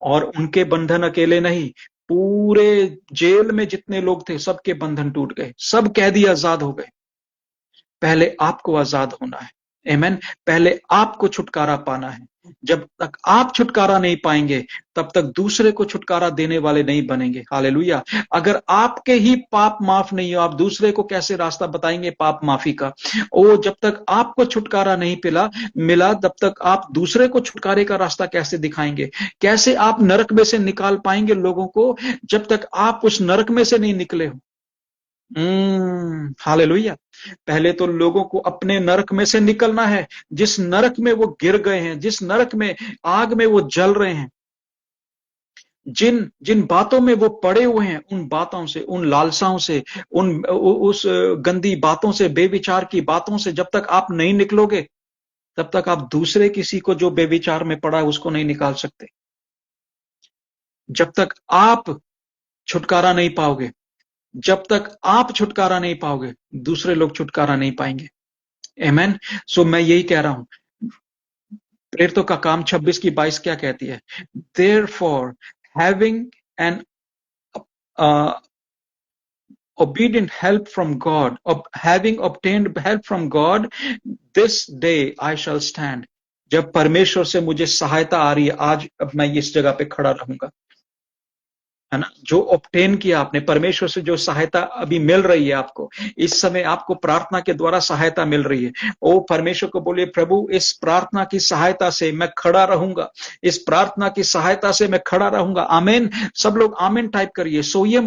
और उनके बंधन अकेले नहीं, पूरे जेल में जितने लोग थे सबके बंधन टूट गए, सब कैदी आजाद हो गए। पहले आपको आजाद होना है। आमेन। पहले आपको छुटकारा पाना है। जब तक आप छुटकारा नहीं पाएंगे तब तक दूसरे को छुटकारा देने वाले नहीं बनेंगे। हालेलुया। अगर आपके ही पाप माफ नहीं हो, आप दूसरे को कैसे रास्ता बताएंगे पाप माफी का? ओ, जब तक आपको छुटकारा नहीं मिला तब तक आप दूसरे को छुटकारे का रास्ता कैसे दिखाएंगे? कैसे आप नरक में से निकाल पाएंगे लोगों को जब तक आप उस नरक में से नहीं निकले हो? हालेलुया। पहले तो लोगों को अपने नरक में से निकलना है, जिस नरक में वो गिर गए हैं, जिस नरक में आग में वो जल रहे हैं, जिन जिन बातों में वो पड़े हुए हैं, उन बातों से, उन लालसाओं से, उस गंदी बातों से, बेविचार की बातों से जब तक आप नहीं निकलोगे तब तक आप दूसरे किसी को जो बेविचार में पड़ा है उसको नहीं निकाल सकते। जब तक आप छुटकारा नहीं पाओगे, जब तक आप छुटकारा नहीं पाओगे, दूसरे लोग छुटकारा नहीं पाएंगे। आमेन। सो मैं यही कह रहा हूं। प्रेरितों का काम 26 की 22 क्या कहती है? Therefore, having an obedient help from God, having obtained help from God, this day I shall stand. जब परमेश्वर से मुझे सहायता आ रही है, आज अब मैं इस जगह पे खड़ा रहूंगा, है ना? जो ऑब्टेन किया आपने परमेश्वर से, जो सहायता अभी मिल रही है आपको, इस समय आपको प्रार्थना के द्वारा सहायता मिल रही है। ओ परमेश्वर को बोलिए, प्रभु इस प्रार्थना की सहायता से मैं खड़ा रहूंगा, इस प्रार्थना की सहायता से मैं खड़ा रहूंगा। आमीन। सब लोग आमीन टाइप करिए, सोइए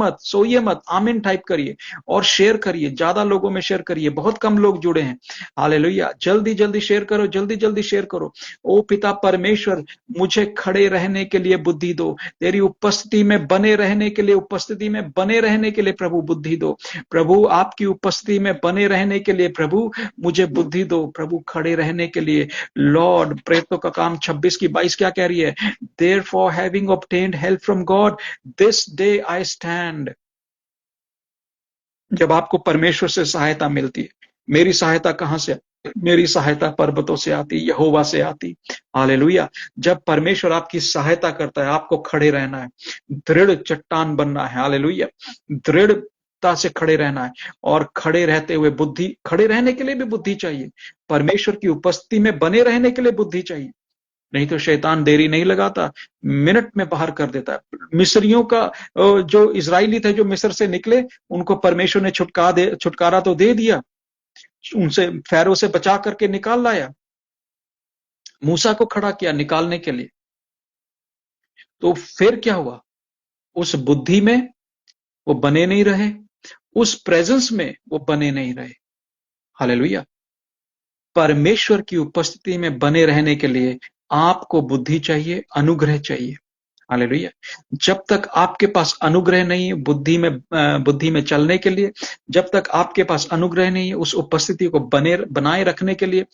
मत, आमीन टाइप करिए और शेयर करिए, ज्यादा लोगों में शेयर करिए। बहुत कम लोग जुड़े हैं। हालेलुया। जल्दी जल्दी शेयर करो, जल्दी जल्दी शेयर करो। ओ पिता परमेश्वर, मुझे खड़े रहने के लिए बुद्धि दो, तेरी उपस्थिति में बने रहने के लिए, उपस्थिति में बने रहने के लिए प्रभु बुद्धि दो। प्रभु आपकी उपस्थिति में बने रहने के लिए प्रभु मुझे बुद्धि दो। प्रभु खड़े रहने के लिए लॉर्ड। प्रेरितों का काम 26 की 22 क्या कह रही है? Therefore having obtained help from God, this day I stand. जब आपको परमेश्वर से सहायता मिलती है, मेरी सहायता कहां से? मेरी सहायता पर्वतों से आती, यहोवा से आती। हालेलुया। जब परमेश्वर आपकी सहायता करता है, आपको खड़े रहना है, दृढ़ चट्टान बनना है। हालेलुया। दृढ़ता से खड़े रहना है और खड़े रहते हुए बुद्धि, खड़े रहने के लिए भी बुद्धि चाहिए। परमेश्वर की उपस्थिति में बने रहने के लिए बुद्धि चाहिए, नहीं तो शैतान देरी नहीं लगाता, मिनट में बाहर कर देता है। मिस्रियों का जो इजरायली थे, जो मिस्र से निकले, उनको परमेश्वर ने छुटकारा तो दे दिया, उनसे फैरो से बचा करके निकाल लाया, मूसा को खड़ा किया निकालने के लिए। तो फिर क्या हुआ? उस बुद्धि में वो बने नहीं रहे, उस प्रेजेंस में वो बने नहीं रहे। हालेलुया। परमेश्वर की उपस्थिति में बने रहने के लिए आपको बुद्धि चाहिए, अनुग्रह चाहिए। हालेलुया। जब तक आपके पास अनुग्रह नहीं है बुद्धि में चलने के लिए, जब तक आपके पास अनुग्रह नहीं है उस उपस्थिति को बनाए रखने के लिए,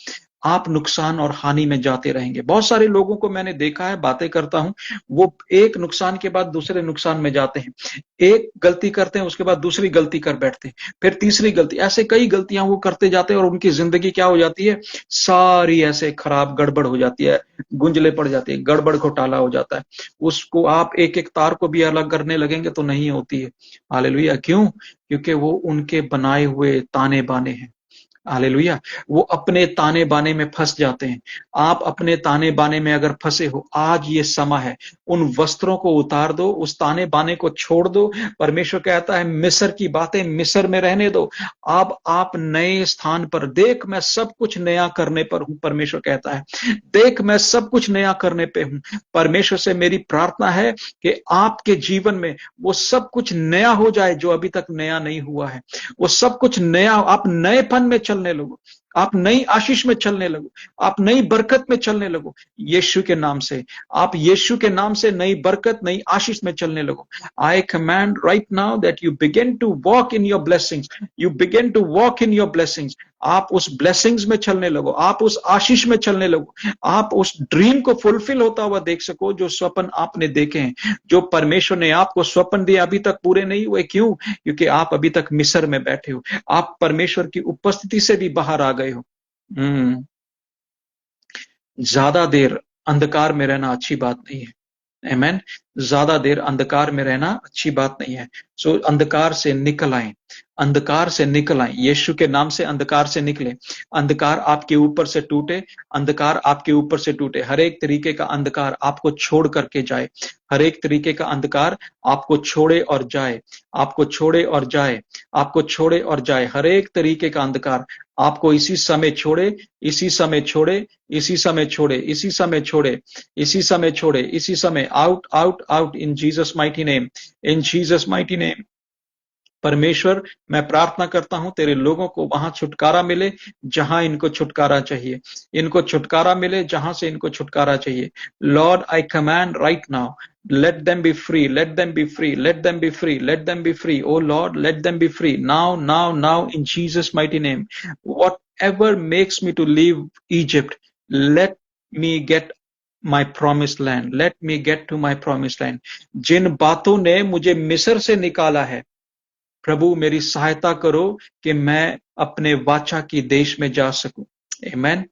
आप नुकसान और हानि में जाते रहेंगे। बहुत सारे लोगों को मैंने देखा है, बातें करता हूं, वो एक नुकसान के बाद दूसरे नुकसान में जाते हैं। एक गलती करते हैं, उसके बाद दूसरी गलती कर बैठते हैं, फिर तीसरी गलती, ऐसे कई गलतियां वो करते जाते हैं और उनकी जिंदगी क्या हो जाती है? सारी ऐसे खराब गड़बड़ हो जाती है, गुंजले पड़ जाती है, गड़बड़ घोटाला हो जाता है। उसको आप एक एक तार को भी अलग करने लगेंगे तो नहीं होती है। हालेलुया। क्यों? क्योंकि वो उनके बनाए हुए ताने बाने हैं। हालेलुया। वो अपने ताने बाने में फंस जाते हैं। आप अपने ताने बाने में अगर फंसे हो, आज ये समय है, उन वस्त्रों को उतार दो, उस ताने बाने को छोड़ दो। परमेश्वर कहता है मिस्र की बातें मिस्र में रहने दो, अब आप नए स्थान पर। देख मैं सब कुछ नया करने पर हूं, परमेश्वर कहता है। देख मैं सब कुछ नया करने पे हूं। परमेश्वर से मेरी प्रार्थना है कि आपके जीवन में वो सब कुछ नया हो जाए जो अभी तक नया नहीं हुआ है। वो सब कुछ नया, आप नएपन में चलने लगो, आप नई आशीष में चलने लगो, आप नई बरकत में चलने लगो। यीशु के नाम से, आप यीशु के नाम से नई बरकत, नई आशीष में चलने लगो। I command right now that you begin to walk in your blessings, you begin to walk in your blessings. आप उस ब्लेसिंग्स में चलने लगो, आप उस आशीष में चलने लगो, आप उस ड्रीम को फुलफिल होता हुआ देख सको जो स्वप्न आपने देखे हैं, जो परमेश्वर ने आपको स्वप्न दिए अभी तक पूरे नहीं हुए। क्यों? क्योंकि आप अभी तक मिस्र में बैठे हो, आप परमेश्वर की उपस्थिति से भी बाहर आ गए हो। ज्यादा देर अंधकार में रहना अच्छी बात नहीं है। आमेन। ज्यादा देर अंधकार में रहना अच्छी बात नहीं है। सो अंधकार से निकल आए, अंधकार से निकल आए, यीशु के नाम से अंधकार से निकले। अंधकार आपके ऊपर से टूटे, अंधकार आपके ऊपर से टूटे, हर एक तरीके का अंधकार आपको छोड़ करके जाए, हर एक तरीके का अंधकार आपको छोड़े और जाए, आपको छोड़े और जाए, आपको छोड़े और जाए, हर एक तरीके का अंधकार आपको इसी समय छोड़े, इसी समय छोड़े, इसी समय छोड़े, इसी समय छोड़े, इसी समय छोड़े, इसी समय out out out in Jesus mighty name, in Jesus mighty name. परमेश्वर, मैं प्रार्थना करता हूं तेरे लोगों को वहां छुटकारा मिले जहां इनको छुटकारा चाहिए, इनको छुटकारा मिले जहां से इनको छुटकारा चाहिए। Lord I command right now, let them be free, let them be free, let them be free, let them be free, oh Lord, let them be free now, now, now, in Jesus mighty name. Whatever makes me to leave Egypt, let me get my promised land, let me get to my promised land. जिन बातों ने मुझे मिस्र से निकाला है, प्रभु मेरी सहायता करो कि मैं अपने वाचा की देश में जा सकूं। आमेन।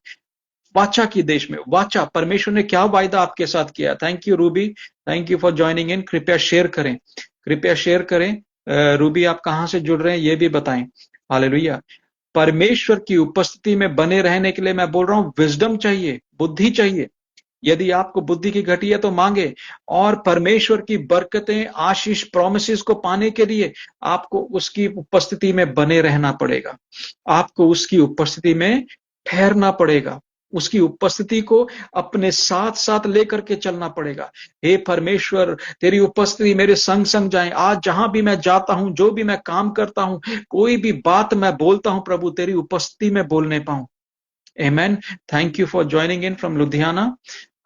वाचा की देश में, वाचा, परमेश्वर ने क्या वायदा आपके साथ किया। Thank you Ruby, thank you for joining इन। कृपया शेयर करें, कृपया शेयर करें। रूबी आप कहां से जुड़ रहे हैं ये भी बताएं। हालेलुया। परमेश्वर की उपस्थिति में बने रहने के लिए मैं बोल रहा हूं, विजडम चाहिए, बुद्धि चाहिए। यदि आपको बुद्धि की घटी है तो मांगे। और परमेश्वर की बरकतें, आशीष, प्रोमिसेस को पाने के लिए आपको उसकी उपस्थिति में बने रहना पड़ेगा, आपको उसकी उपस्थिति में ठहरना पड़ेगा, उसकी उपस्थिति को अपने साथ साथ लेकर के चलना पड़ेगा। हे परमेश्वर, तेरी उपस्थिति मेरे संग संग जाए। आज जहां भी मैं जाता हूं, जो भी मैं काम करता हूं, कोई भी बात मैं बोलता हूं, प्रभु तेरी उपस्थिति में बोलने पाऊं। Amen. Thank you for joining in from Ludhiana.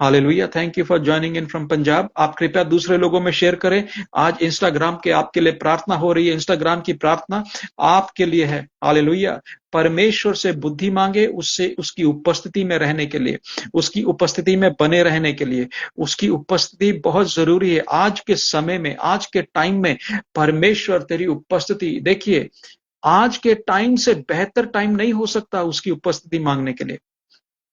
Hallelujah. Thank you for joining in from Punjab. आप कृपया दूसरे लोगों में शेयर करें। आज इंस्टाग्राम के आपके लिए प्रार्थना हो रही है, इंस्टाग्राम की प्रार्थना आपके लिए है। हालेलुया। परमेश्वर से बुद्धि मांगे, उससे उसकी उपस्थिति में रहने के लिए, उसकी उपस्थिति में बने रहने के लिए। उसकी उपस्थिति बहुत जरूरी है आज के समय में, आज के टाइम में। परमेश्वर तेरी उपस्थिति, देखिए आज के टाइम से बेहतर टाइम नहीं हो सकता उसकी उपस्थिति मांगने के लिए।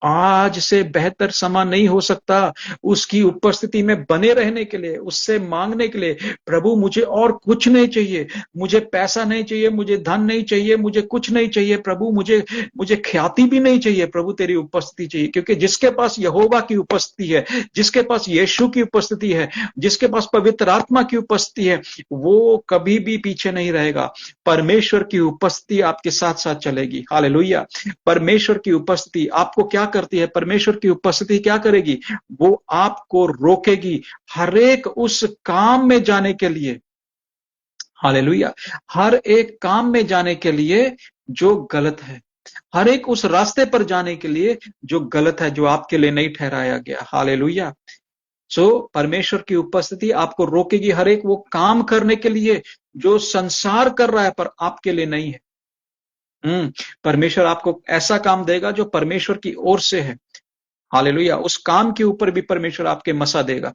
आज से बेहतर समय नहीं हो सकता उसकी उपस्थिति में बने रहने के लिए, उससे मांगने के लिए। प्रभु मुझे और कुछ नहीं चाहिए, मुझे पैसा नहीं चाहिए, मुझे धन नहीं चाहिए, मुझे कुछ नहीं चाहिए प्रभु, मुझे मुझे ख्याति भी नहीं चाहिए प्रभु, तेरी उपस्थिति चाहिए। क्योंकि जिसके पास यहोवा की उपस्थिति है, जिसके पास यीशु की उपस्थिति है, जिसके पास पवित्र आत्मा की उपस्थिति है, वो कभी भी पीछे नहीं रहेगा। परमेश्वर की उपस्थिति आपके साथ साथ चलेगी। हालेलुया। परमेश्वर की उपस्थिति आपको क्या करती है? परमेश्वर की उपस्थिति क्या करेगी? वो आपको रोकेगी हर एक उस काम में जाने के लिए। हालेलुया। हर एक काम में जाने के लिए जो गलत है, हर एक उस रास्ते पर जाने के लिए जो गलत है, जो आपके लिए नहीं ठहराया गया। हालेलुया। सो परमेश्वर की उपस्थिति आपको रोकेगी हर एक वो काम करने के लिए जो संसार कर रहा है पर आपके लिए नहीं है। परमेश्वर आपको ऐसा काम देगा जो परमेश्वर की ओर से है। हालेलुया। उस काम के ऊपर भी परमेश्वर आपके मसा देगा,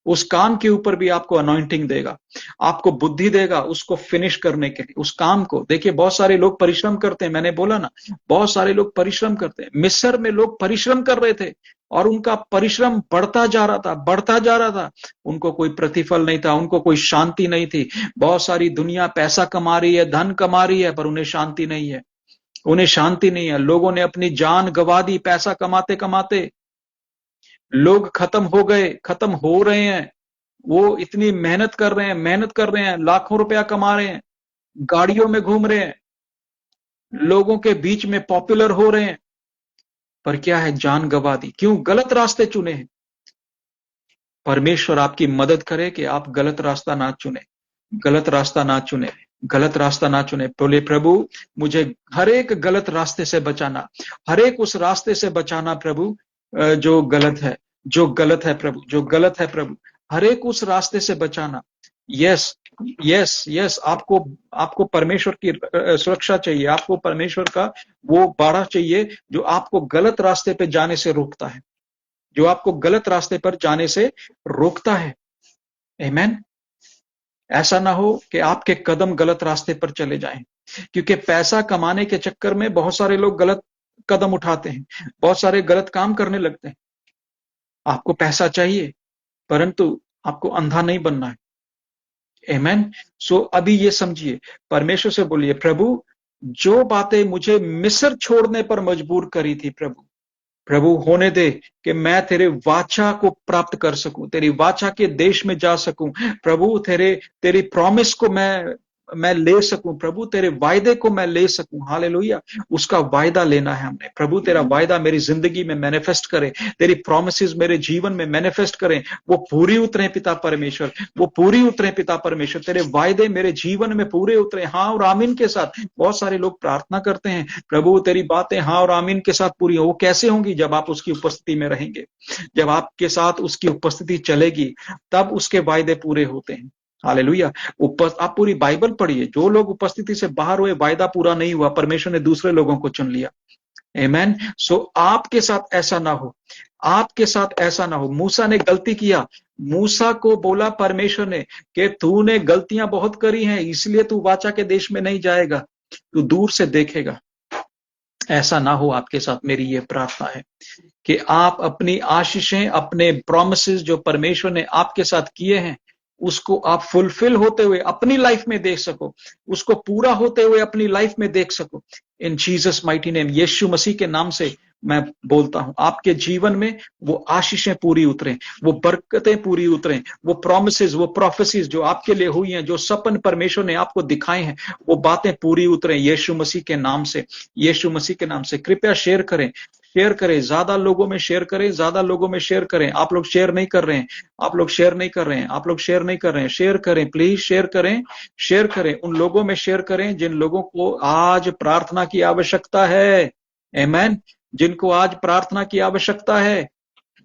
उस काम के ऊपर भी आपको अनॉइंटिंग देगा, आपको बुद्धि देगा उसको फिनिश करने के लिए, उस काम को। देखिए बहुत सारे लोग परिश्रम करते हैं, मैंने बोला ना, बहुत सारे लोग परिश्रम करते हैं। मिस्र में लोग परिश्रम कर रहे थे और उनका परिश्रम बढ़ता जा रहा था, बढ़ता जा रहा था। उनको कोई प्रतिफल नहीं था, उनको कोई शांति नहीं थी। बहुत सारी दुनिया पैसा कमा रही है, धन कमा रही है, पर उन्हें शांति नहीं है, उन्हें शांति नहीं है। लोगों ने अपनी जान गंवा दी पैसा कमाते कमाते। लोग खत्म हो गए, खत्म हो रहे हैं। वो इतनी मेहनत कर रहे हैं, मेहनत कर रहे हैं, लाखों रुपया कमा रहे हैं, गाड़ियों में घूम रहे हैं, लोगों के बीच में पॉपुलर हो रहे हैं, पर क्या है? जान गंवा दी। क्यों? गलत रास्ते चुने हैं। परमेश्वर आपकी मदद करे कि आप गलत रास्ता ना चुने, गलत रास्ता ना चुने, गलत रास्ता ना चुने। बोले प्रभु मुझे हर एक गलत रास्ते से बचाना, हर एक उस रास्ते से बचाना प्रभु जो गलत है, जो गलत है प्रभु, जो गलत है प्रभु, हर एक उस रास्ते से बचाना। Yes yes yes. आपको आपको परमेश्वर की सुरक्षा चाहिए, आपको परमेश्वर का वो बाड़ा चाहिए जो आपको गलत रास्ते पे जाने से रोकता है, जो आपको गलत रास्ते पर जाने से रोकता है। आमेन। ऐसा ना हो कि आपके कदम गलत रास्ते पर चले जाएं, क्योंकि पैसा कमाने के चक्कर में बहुत सारे लोग गलत कदम उठाते हैं, बहुत सारे गलत काम करने लगते हैं। आपको पैसा चाहिए, परंतु आपको अंधा नहीं बनना है। आमेन। सो अभी ये समझिए, परमेश्वर से बोलिए, प्रभु जो बातें मुझे मिस्र छोड़ने पर मजबूर करी थी, प्रभु प्रभु होने दे कि मैं तेरे वाचा को प्राप्त कर सकूं, तेरी वाचा के देश में जा सकूं। प्रभु तेरी प्रॉमिस को मैं ले सकूं, प्रभु तेरे वायदे को मैं ले सकूं। हालेलुया। उसका वायदा लेना है हमने। प्रभु तेरा वायदा मेरी जिंदगी में मैनिफेस्ट करे, तेरी प्रॉमिसेस मेरे जीवन में मैनिफेस्ट करें, वो पूरी उतरे पिता परमेश्वर, वो पूरी उतरे पिता परमेश्वर, तेरे वायदे मेरे जीवन में पूरे उतरे। हाँ और आमीन के साथ। बहुत सारे लोग प्रार्थना करते हैं, प्रभु तेरी बातें हाँ और आमीन के साथ पूरी हो। वो कैसे होंगी? जब आप उसकी उपस्थिति में रहेंगे, जब आपके साथ उसकी उपस्थिति चलेगी, तब उसके वायदे पूरे होते हैं। हालेलुया। आप पूरी बाइबल पढ़िए, जो लोग उपस्थिति से बाहर हुए, वायदा पूरा नहीं हुआ, परमेश्वर ने दूसरे लोगों को चुन लिया। आमेन। सो आपके साथ ऐसा ना हो, आपके साथ ऐसा ना हो। मूसा ने गलती किया, मूसा को बोला परमेश्वर ने कि तूने गलतियां बहुत करी हैं, इसलिए तू वाचा के देश में नहीं जाएगा, तू दूर से देखेगा। ऐसा ना हो आपके साथ, मेरी ये प्रार्थना है कि आप अपनी आशीषें, अपने प्रोमिसेस जो परमेश्वर ने आपके साथ किए हैं, उसको आप फुलफिल होते हुए अपनी लाइफ में देख सको, उसको पूरा होते हुए अपनी लाइफ में देख सको। इन जीसस माइटी नेम, यीशु मसीह के नाम से मैं बोलता हूं, आपके जीवन में वो आशीषें पूरी उतरें, वो बरकतें पूरी उतरें, वो प्रोमिसेस, वो प्रोफेसीज जो आपके लिए हुई हैं, जो सपन परमेश्वर ने आपको दिखाए हैं, वो बातें पूरी उतरें यीशु मसीह के नाम से, यीशु मसीह के नाम से। कृपया शेयर करें, शेयर करें, ज्यादा लोगों में शेयर करें, ज्यादा लोगों में शेयर करें। आप लोग शेयर नहीं कर रहे हैं, आप लोग शेयर नहीं कर रहे हैं, आप लोग शेयर नहीं कर रहे हैं। शेयर करें, प्लीज शेयर करें, शेयर करें, उन लोगों में शेयर करें जिन लोगों को आज प्रार्थना की आवश्यकता है। आमेन। जिनको आज प्रार्थना की आवश्यकता है,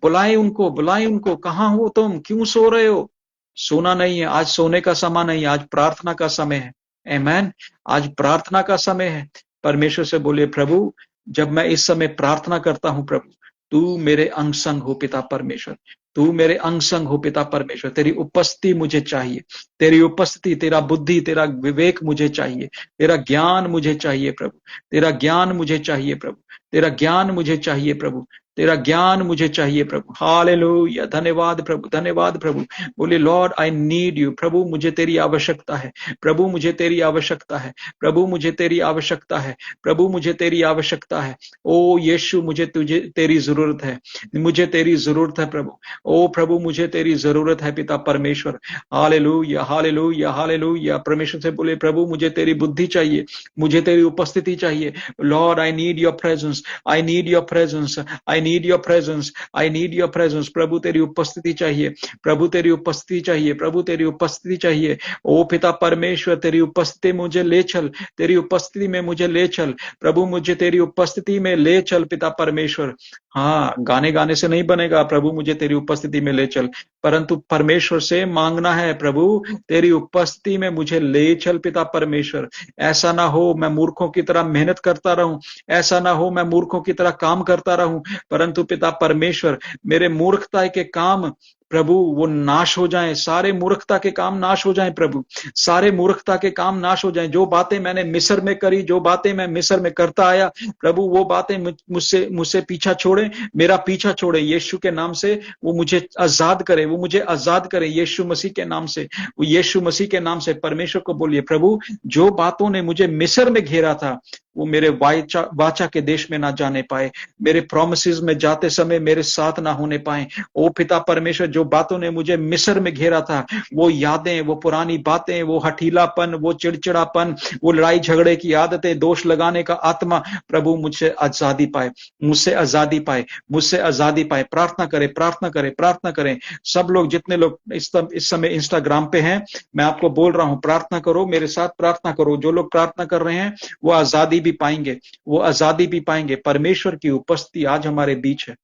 बुलाएं उनको, बुलाएं उनको। कहां हो तुम? क्यों सो रहे हो? सोना नहीं है, आज सोने का समय नहीं, आज प्रार्थना का समय है। आमेन। आज प्रार्थना का समय है। परमेश्वर से बोलिए, प्रभु जब मैं इस समय प्रार्थना करता हूं, प्रभु तू मेरे अंग संग हो पिता परमेश्वर, तू मेरे अंग संग हो पिता परमेश्वर। तेरी उपस्थिति मुझे चाहिए, तेरी उपस्थिति, तेरा बुद्धि, तेरा विवेक मुझे चाहिए, तेरा ज्ञान मुझे चाहिए प्रभु, तेरा ज्ञान मुझे चाहिए प्रभु, तेरा ज्ञान मुझे चाहिए प्रभु, तेरा ज्ञान मुझे चाहिए प्रभु। हालेलुया। धन्यवाद प्रभु, धन्यवाद प्रभु। बोले लॉर्ड आई नीड यू। प्रभु मुझे तेरी आवश्यकता है, प्रभु मुझे तेरी आवश्यकता है, प्रभु मुझे तेरी आवश्यकता है, प्रभु मुझे तेरी आवश्यकता है। ओ यीशु मुझे तुझे तेरी जरूरत है, मुझे तेरी जरूरत है प्रभु। ओ प्रभु मुझे तेरी जरूरत है पिता परमेश्वर। Hallelujah, hallelujah, hallelujah. परमेश्वर से बोले, प्रभु मुझे तेरी बुद्धि चाहिए, मुझे तेरी उपस्थिति चाहिए। Lord I need your presence, I need your presence, I need your presence, I need your presence. प्रभु तेरी उपस्थिति चाहिए, प्रभु तेरी उपस्थिति चाहिए, प्रभु तेरी उपस्थिति चाहिए। ओ पिता परमेश्वर तेरी उपस्थिति मुझे ले चल, तेरी उपस्थिति में मुझे ले चल प्रभु, मुझे तेरी उपस्थिति में ले चल पिता परमेश्वर। हाँ, गाने गाने से नहीं बनेगा, प्रभु मुझे तेरी उपस्थिति में ले चल, परंतु परमेश्वर से मांगना है, प्रभु तेरी उपस्थिति में मुझे ले चल पिता परमेश्वर। ऐसा ना हो मैं मूर्खों की तरह मेहनत करता रहूं, ऐसा ना हो मैं मूर्खों की तरह काम करता रहूं, परंतु पिता परमेश्वर मेरे मूर्खता के काम प्रभु वो नाश हो जाएं, सारे मूर्खता के काम नाश हो जाएं प्रभु, सारे मूर्खता के काम नाश हो जाएं। जो बातें मैंने मिस्र में करी, जो बातें मैं मिस्र में करता आया प्रभु, वो बातें मुझसे मुझसे पीछा छोड़े, मेरा पीछा छोड़े यीशु के नाम से। वो मुझे आजाद करे, वो मुझे आजाद करे यीशु मसीह के नाम से, वो यीशु मसीह के नाम से। परमेश्वर को बोलिए, प्रभु जो बातों ने मुझे मिस्र में घेरा था, वो मेरे वाचा के देश में ना जाने पाए, मेरे प्रोमिसेस में जाते समय मेरे साथ ना होने पाए। ओ पिता परमेश्वर, जो बातों ने मुझे मिस्र में घेरा था, वो यादें, वो पुरानी बातें, वो हठीलापन, वो चिड़चिड़ापन, वो लड़ाई झगड़े की आदतें, दोष लगाने का आत्मा, प्रभु मुझसे आजादी पाए, मुझसे आजादी पाए, मुझसे आजादी पाए। प्रार्थना करें, प्रार्थना करें, प्रार्थना करें। सब लोग, जितने लोग इस समय इंस्टाग्राम पे हैं, मैं आपको बोल रहा हूं, प्रार्थना करो, मेरे साथ प्रार्थना करो। जो लोग प्रार्थना कर रहे हैं वो आजादी भी पाएंगे, वो आजादी भी पाएंगे। परमेश्वर की उपस्थिति आज हमारे बीच है।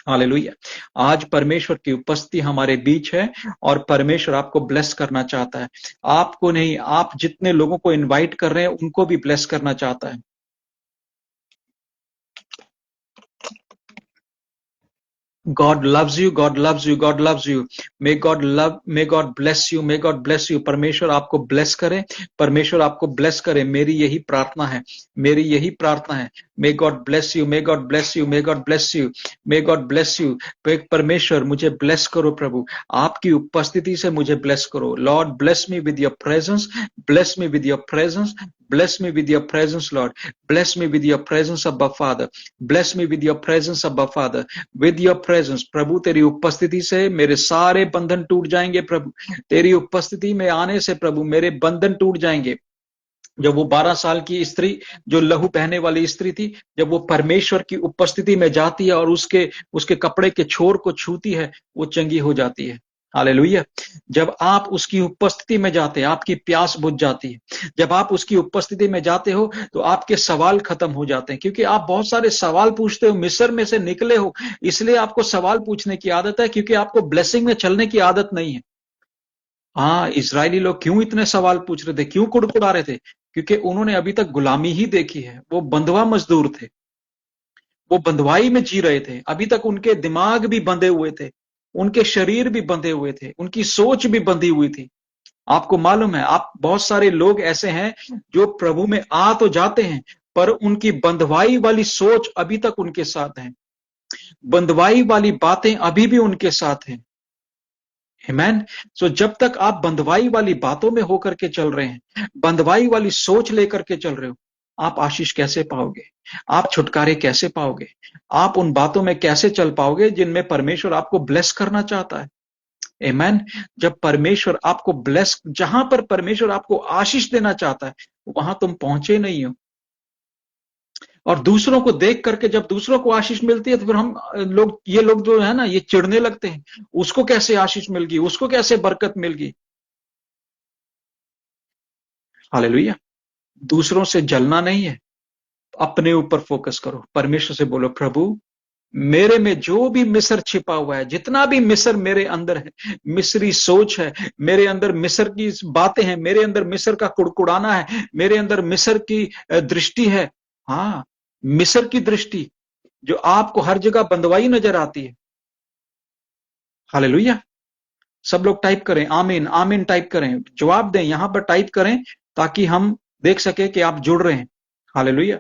हालेलुया। आज परमेश्वर की उपस्थिति हमारे बीच है और परमेश्वर आपको ब्लेस करना चाहता है। आपको नहीं, आप जितने लोगों को इनवाइट कर रहे हैं उनको भी ब्लेस करना चाहता है। God loves you, God loves you, God loves you. May God bless you, may God bless you. परमेश्वर आपको bless करे, परमेश्वर आपको bless करे. मेरी यही प्रार्थना है, मेरी यही प्रार्थना है. May God bless you, may God bless you, may God bless you, may God bless you. परमेश्वर मुझे bless करो प्रभु, आपकी उपस्थिति से मुझे bless करो. Lord, bless me with your presence, bless me with your presence, bless me with your presence, Lord. Bless me with your presence, Abba Father. Bless me with your presence, Abba Father. With your presence, प्रभु तेरी उपस्थिति से मेरे सारे बंधन टूट जाएंगे प्रभु. तेरी उपस्थिति में आने से प्रभु मेरे बंधन टूट जाएंगे. जब वो 12 साल की स्त्री, जो लहू बहने वाली स्त्री थी, जब वो परमेश्वर की उपस्थिति में जाती है और उसके उसके कपड़े के छोर को छूती है, वो चंगी हो जाती है. हालेलुया. जब आप उसकी उपस्थिति में जाते हैं, आपकी प्यास बुझ जाती है. जब आप उसकी उपस्थिति में जाते हो तो आपके सवाल खत्म हो जाते हैं, क्योंकि आप बहुत सारे सवाल पूछते हो. मिस्र में से निकले हो, इसलिए आपको सवाल पूछने की आदत है, क्योंकि आपको ब्लेसिंग में चलने की आदत नहीं है. हाँ, इजरायली लोग क्यों इतने सवाल पूछ रहे थे, क्यों कुड़कुड़ा रहे थे? क्योंकि उन्होंने अभी तक गुलामी ही देखी है. वो बंधुआ मजदूर थे, वो बंधुआई में जी रहे थे. अभी तक उनके दिमाग भी बंधे हुए थे, उनके शरीर भी बंधे हुए थे, उनकी सोच भी बंधी हुई थी. आपको मालूम है, आप बहुत सारे लोग ऐसे हैं जो प्रभु में आ तो जाते हैं, पर उनकी बंधुआई वाली सोच अभी तक उनके साथ है, बंधुआई वाली बातें अभी भी उनके साथ हैं. आमेन. सो जब तक आप बंधुआई वाली बातों में होकर के चल रहे हैं, बंधुआई वाली सोच लेकर के चल रहे हो, आप आशीष कैसे पाओगे? आप छुटकारे कैसे पाओगे? आप उन बातों में कैसे चल पाओगे जिनमें परमेश्वर आपको ब्लेस करना चाहता है? आमेन. जब परमेश्वर आपको ब्लेस, जहां पर परमेश्वर आपको आशीष देना चाहता है, वहां तुम पहुंचे नहीं हो. और दूसरों को देख करके जब दूसरों को आशीष मिलती है तो फिर हम लोग, ये लोग जो है ना, ये चिढ़ने लगते हैं. उसको कैसे आशीष मिल गई, उसको कैसे बरकत मिल गई. हालेलुया. दूसरों से जलना नहीं है, अपने ऊपर फोकस करो. परमेश्वर से बोलो, प्रभु मेरे में जो भी मिस्र छिपा हुआ है, जितना भी मिस्र मेरे अंदर है, मिस्री सोच है मेरे अंदर, मिस्र की बातें हैं मेरे अंदर, मिस्र का कुड़कुड़ाना है मेरे अंदर, मिस्र की दृष्टि है. हाँ, मिस्र की दृष्टि जो आपको हर जगह बंधवाई नजर आती है. हालेलुया. सब लोग टाइप करें, आमीन आमीन टाइप करें, जवाब दें, यहां पर टाइप करें ताकि हम देख सके कि आप जुड़ रहे हैं. हालेलुया.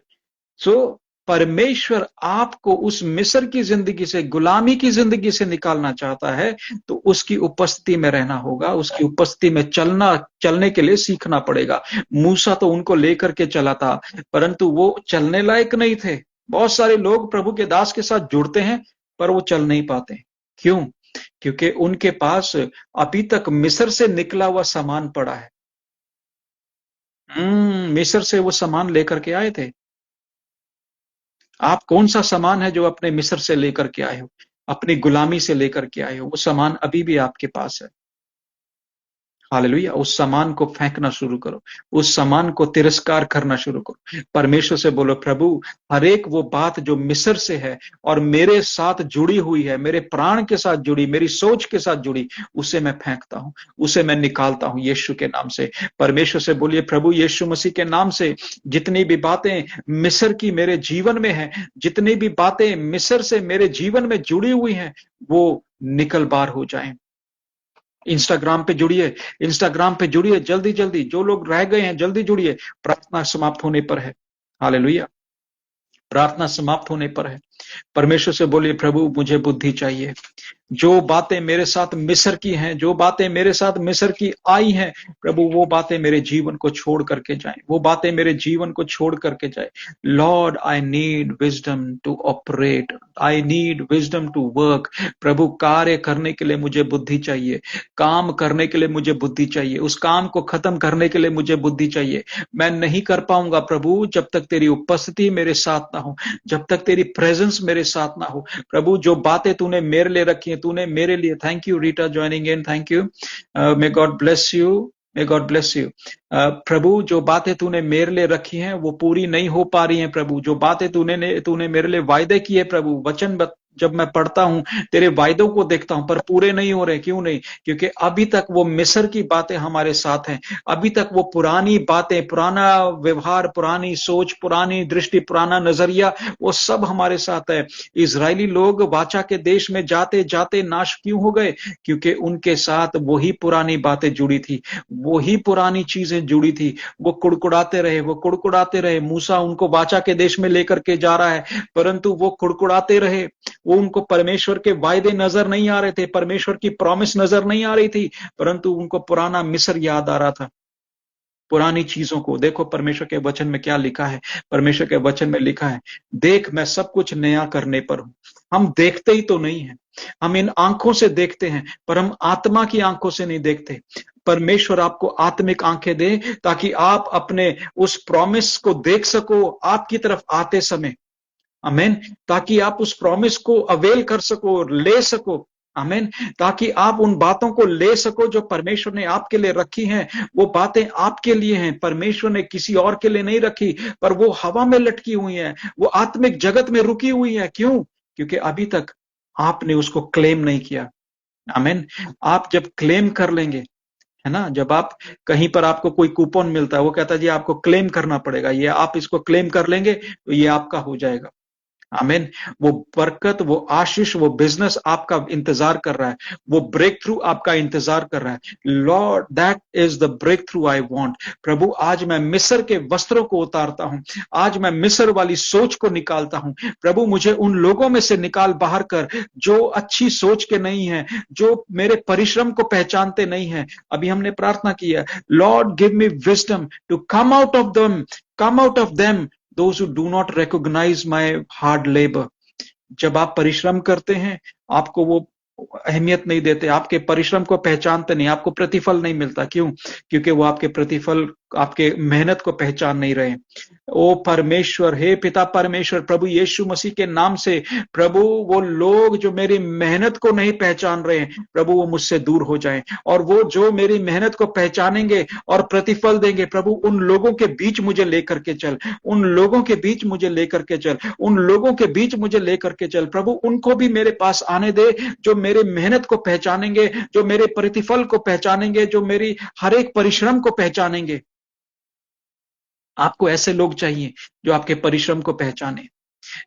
सो परमेश्वर आपको उस मिस्र की जिंदगी से, गुलामी की जिंदगी से निकालना चाहता है, तो उसकी उपस्थिति में रहना होगा, उसकी उपस्थिति में चलने के लिए सीखना पड़ेगा. मूसा तो उनको लेकर के चला था, परंतु वो चलने लायक नहीं थे. बहुत सारे लोग प्रभु के दास के साथ जुड़ते हैं, पर वो चल नहीं पाते. क्यों? क्योंकि उनके पास अभी तक मिस्र से निकला हुआ सामान पड़ा है. मिस्र से वो सामान लेकर के आए थे. आप कौन सा सामान है जो अपने मिस्र से लेकर के आए हो, अपनी गुलामी से लेकर के आए हो? वो सामान अभी भी आपके पास है. हालेलुया. उस सामान को फेंकना शुरू करो, उस सामान को तिरस्कार करना शुरू करो. परमेश्वर से बोलो, प्रभु हर एक वो बात जो मिस्र से है और मेरे साथ जुड़ी हुई है, मेरे प्राण के साथ जुड़ी, मेरी सोच के साथ जुड़ी, उसे मैं फेंकता हूं, उसे मैं निकालता हूं यीशु के नाम से. परमेश्वर से बोलिए, प्रभु यीशु मसीह के नाम से जितनी भी बातें मिस्र की मेरे जीवन में है, जितनी भी बातें मिस्र से मेरे जीवन में जुड़ी हुई हैं, वो निकल बाहर हो जाएं. इंस्टाग्राम पे जुड़िए, इंस्टाग्राम पे जुड़िए, जल्दी जल्दी. जो लोग रह गए हैं जल्दी जुड़िए, प्रार्थना समाप्त होने पर है. हालेलुया. प्रार्थना समाप्त होने पर है. परमेश्वर से बोलिए, प्रभु मुझे बुद्धि चाहिए. जो बातें मेरे साथ मिस्र की हैं, जो बातें मेरे साथ मिस्र की आई हैं, प्रभु वो बातें मेरे जीवन को छोड़ करके जाएं, वो बातें मेरे जीवन को छोड़ करके जाए. Lord I need wisdom to operate, I need wisdom to work. प्रभु कार्य करने के लिए मुझे बुद्धि चाहिए, काम करने के लिए मुझे बुद्धि चाहिए, उस काम को खत्म करने के लिए मुझे बुद्धि चाहिए. मैं नहीं कर पाऊंगा प्रभु जब तक तेरी उपस्थिति मेरे साथ ना हो, जब तक तेरी प्रेजेंस मेरे साथ ना हो. प्रभु जो बातें तूने मेरे लिए रखी हैं, तूने मेरे लिए, thank you Rita joining in, thank you. May God bless you, may God bless you. प्रभु जो बातें तूने मेरे लिए रखी हैं वो पूरी नहीं हो पा रही हैं प्रभु. जो बातें तूने मेरे लिए वायदे किए प्रभु, वचन जब मैं पढ़ता हूं, तेरे वायदों को देखता हूं, पर पूरे नहीं हो रहे। क्यों नहीं? क्योंकि अभी तक वो मिस्र की बातें हमारे साथ हैं। अभी तक वो पुरानी बातें, पुराना व्यवहार, पुरानी सोच, पुरानी दृष्टि, पुराना नजरिया, वो सब हमारे साथ है। इजरायली लोग वाचा के देश में जाते जाते नाश क्यों हो गए? क्योंकि उनके साथ वही पुरानी बातें जुड़ी थी, वही पुरानी चीजें जुड़ी थी। वो कुड़कुड़ाते रहे, वो कुड़कुड़ाते रहे। मूसा उनको वाचा के देश में लेकर के जा रहा है, परंतु वो कुड़कुड़ाते रहे। वो उनको परमेश्वर के वायदे नजर नहीं आ रहे थे, परमेश्वर की प्रॉमिस नजर नहीं आ रही थी, परंतु उनको पुराना मिस्र याद आ रहा था, पुरानी चीजों को। देखो परमेश्वर के वचन में क्या लिखा है। परमेश्वर के वचन में लिखा है, देख मैं सब कुछ नया करने पर हूं। हम देखते ही तो नहीं है, हम इन आंखों से देखते हैं, पर हम आत्मा की आंखों से नहीं देखते। परमेश्वर आपको आत्मिक आंखें दे, ताकि आप अपने उस प्रॉमिस को देख सको आपकी तरफ आते समय। आमेन। ताकि आप उस प्रॉमिस को अवेल कर सको और ले सको। आमेन। ताकि आप उन बातों को ले सको जो परमेश्वर ने आपके लिए रखी हैं। वो बातें आपके लिए हैं, परमेश्वर ने किसी और के लिए नहीं रखी, पर वो हवा में लटकी हुई हैं, वो आत्मिक जगत में रुकी हुई हैं। क्यों? क्योंकि अभी तक आपने उसको क्लेम नहीं किया। आमेन। आप जब क्लेम कर लेंगे, है ना, जब आप कहीं पर आपको कोई कूपन मिलता है, वो कहता है जी आपको क्लेम करना पड़ेगा, ये आप इसको क्लेम कर लेंगे तो ये आपका हो जाएगा। आमीन। वो बरकत, वो आशीष, वो बिजनेस आपका इंतजार कर रहा है, वो ब्रेक थ्रू आपका इंतजार कर रहा है। Lord that is the breakthrough I want. प्रभु आज मैं मिस्र के वस्त्रों को उतारता हूं, आज मैं मिस्र वाली सोच को निकालता हूं। प्रभु मुझे उन लोगों में से निकाल बाहर कर जो अच्छी सोच के नहीं है, जो मेरे परिश्रम को पहचानते नहीं है। अभी हमने प्रार्थना की है, lord give me wisdom to come out of them, come out of them those who do not recognize my hard labor। जब आप परिश्रम करते हैं, आपको वो अहमियत नहीं देते, आपके परिश्रम को पहचानते नहीं, आपको प्रतिफल नहीं मिलता। क्यों? क्योंकि वो आपके प्रतिफल, आपके मेहनत को पहचान नहीं रहे। ओ परमेश्वर, हे पिता परमेश्वर, प्रभु यीशु मसीह के नाम से प्रभु, वो लोग जो मेरी मेहनत को नहीं पहचान रहे हैं, प्रभु वो मुझसे दूर हो जाएं, और वो जो मेरी मेहनत को पहचानेंगे और प्रतिफल देंगे, प्रभु उन लोगों के बीच मुझे लेकर के चल, उन लोगों के बीच मुझे लेकर के चल, उन लोगों के बीच मुझे लेकर के चल। प्रभु उनको भी मेरे पास आने दे, जो मेरे मेहनत को पहचानेंगे, जो मेरे प्रतिफल को पहचानेंगे, जो मेरी हर एक परिश्रम को पहचानेंगे। आपको ऐसे लोग चाहिए जो आपके परिश्रम को पहचाने।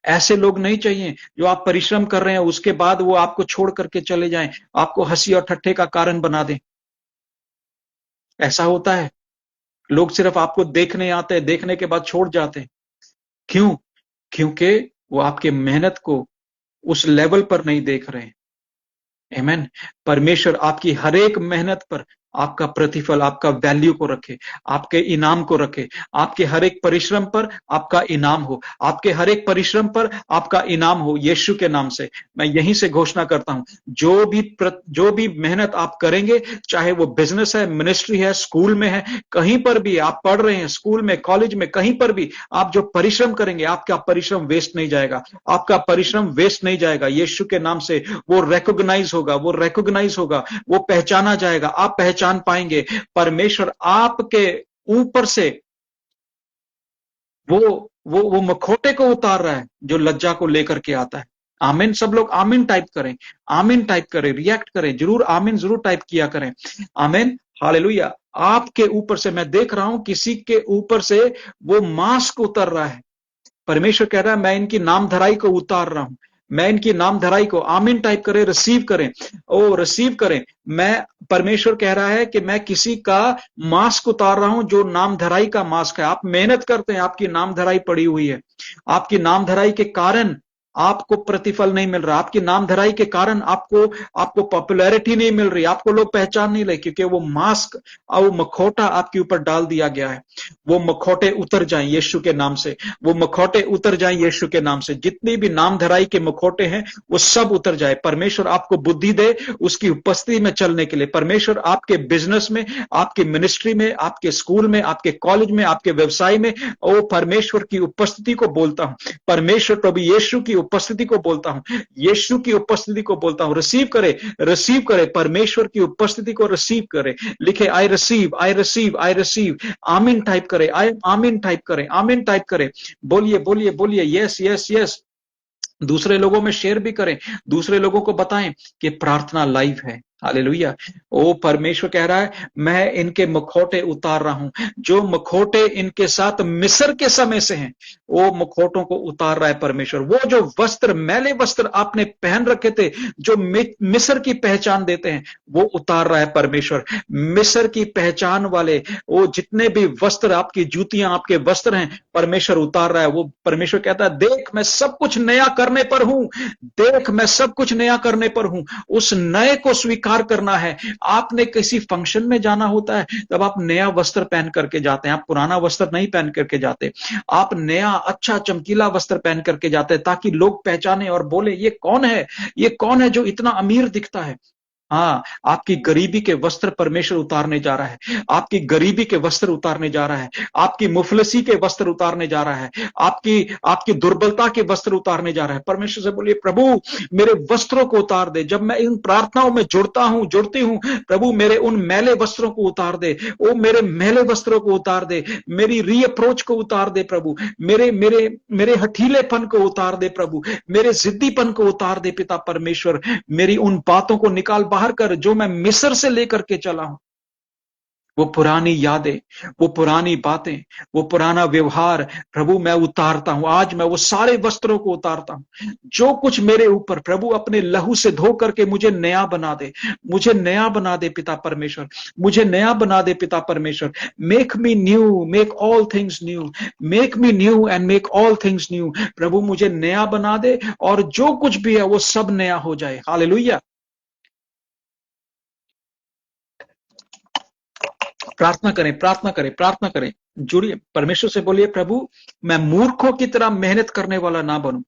ऐसे लोग नहीं चाहिए जो आप परिश्रम कर रहे हैं उसके बाद वो आपको छोड़ करके चले जाएं, आपको हंसी और ठट्ठे का कारण बना दें। ऐसा होता है, लोग सिर्फ आपको देखने आते हैं, देखने के बाद छोड़ जाते हैं। क्यों? क्योंकि वो आपके मेहनत को उस लेवल पर नहीं देख रहे हैं। आमीन। परमेश्वर आपकी हर एक मेहनत पर आपका प्रतिफल, आपका वैल्यू को रखे, आपके इनाम को रखे। आपके हर एक परिश्रम पर आपका इनाम हो, आपके हर एक परिश्रम पर आपका इनाम हो, यीशु के नाम से मैं यहीं से घोषणा करता हूं। जो भी मेहनत आप करेंगे, चाहे वो बिजनेस है, मिनिस्ट्री है, स्कूल में है, कहीं पर भी आप पढ़ रहे हैं, स्कूल में, कॉलेज में, कहीं पर भी आप जो परिश्रम करेंगे, आपका परिश्रम वेस्ट नहीं जाएगा, आपका परिश्रम वेस्ट नहीं जाएगा। यीशु के नाम से वो रिकॉग्नाइज होगा, वो रिकॉग्नाइज होगा, वो पहचाना जाएगा, आप पहचान पाएंगे। परमेश्वर आपके ऊपर से वो मखौटे को उतार रहा है जो लज्जा को लेकर के आता है। आमीन। सब लोग आमीन टाइप करें, आमीन टाइप करें, रिएक्ट करें, जरूर आमीन जरूर टाइप किया करें। आमीन। हालेलुया। आपके ऊपर से मैं देख रहा हूं, किसी के ऊपर से वो मास्क उतर रहा है। परमेश्वर कह रहा है मैं इनकी नामधराई को उतार रहा हूं, मैं इनकी नामधराई को, आमीन टाइप करें, रिसीव करें, ओ रिसीव करें। मैं, परमेश्वर कह रहा है कि मैं किसी का मास्क उतार रहा हूं जो नामधराई का मास्क है। आप मेहनत करते हैं, आपकी नामधराई पड़ी हुई है, आपकी नामधराई के कारण आपको प्रतिफल नहीं मिल रहा, आपकी नामधराई के कारण आपको पॉपुलैरिटी नहीं मिल रही, आपको लोग पहचान नहीं रहे, क्योंकि वो मास्क और वो मखौटा आपके ऊपर डाल दिया गया है। वो मखौटे उतर जाएं यीशु के नाम से, वो मखौटे उतर जाएं यीशु के नाम से। जितनी भी नामधराई के मखौटे हैं वो सब उतर जाए। परमेश्वर आपको बुद्धि दे उसकी उपस्थिति में चलने के लिए। परमेश्वर आपके बिजनेस में, आपके मिनिस्ट्री में, आपके स्कूल में, आपके कॉलेज में, आपके व्यवसाय में, ओ परमेश्वर की उपस्थिति को बोलता हूं। परमेश्वर प्रभु यीशु की उपस्थिति को बोलता हूं, यीशु की उपस्थिति को बोलता हूं। रिसीव करे, रिसीव करे, परमेश्वर की उपस्थिति को रिसीव करे। लिखे I receive, I receive, I receive. आमीन टाइप करे, आमीन टाइप करे, आमीन टाइप करे। बोलिए बोलिए बोलिए, यस यस यस। दूसरे लोगों में शेयर भी करें, दूसरे लोगों को बताएं कि प्रार्थना लाइव है। हालेलुया। ओ परमेश्वर कह रहा है, मैं इनके मुखौटे उतार रहा हूं। जो मुखौटे इनके साथ मिस्र के समय से हैं, वो मुखौटों को उतार रहा है परमेश्वर। वो जो वस्त्र, मैले वस्त्र आपने पहन रखे थे, जो मिस्र की पहचान देते हैं, वो उतार रहा है परमेश्वर। मिस्र की पहचान वाले वो जितने भी वस्त्र, आपकी जूतियां, आपके वस्त्र हैं, परमेश्वर उतार रहा है। वो परमेश्वर कहता है, देख मैं सब कुछ नया करने पर हूं, देख मैं सब कुछ नया करने पर हूं। उस नए को स्वीकार करना है। आपने किसी फंक्शन में जाना होता है, तब आप नया वस्त्र पहन करके जाते हैं, आप पुराना वस्त्र नहीं पहन करके जाते। आप नया अच्छा चमकीला वस्त्र पहन करके जाते हैं, ताकि लोग पहचाने और बोले, ये कौन है, ये कौन है जो इतना अमीर दिखता है। हाँ, आपकी गरीबी के वस्त्र परमेश्वर उतारने जा रहा है। आपकी गरीबी के वस्त्र उतारने जा रहा है। आपकी मुफलसी के वस्त्र उतारने जा रहा है। आपकी आपकी दुर्बलता के वस्त्र उतारने जा रहा है। परमेश्वर से बोलिए, प्रभु मेरे वस्त्रों को उतार दे। जब मैं इन प्रार्थनाओं में जुड़ती हूँ, प्रभु मेरे उन मैले वस्त्रों को उतार दे। ओ मेरे मैले वस्त्रों को उतार दे, मेरी रीअप्रोच को उतार दे प्रभु, मेरे मेरे मेरे हठीलेपन को उतार दे प्रभु, मेरे जिद्दीपन को उतार दे पिता परमेश्वर। मेरी उन बातों को निकाल बाहर कर जो मैं मिस्र से लेकर के चला हूं। वो पुरानी यादें, वो पुरानी बातें, वो पुराना व्यवहार प्रभु मैं उतारता हूं। आज मैं वो सारे वस्त्रों को उतारता हूं। जो कुछ मेरे ऊपर प्रभु अपने लहू से धो करके मुझे नया बना दे, मुझे नया बना दे पिता परमेश्वर, मुझे नया बना दे पिता परमेश्वर। Make me new, make all things new, make me new and make all things new. प्रभु मुझे नया बना दे और जो कुछ भी है वो सब नया हो जाए। हालेलुया। प्रार्थना करें, प्रार्थना करें, प्रार्थना करें। जुड़िए, परमेश्वर से बोलिए, प्रभु मैं मूर्खों की तरह मेहनत करने वाला ना बनूं,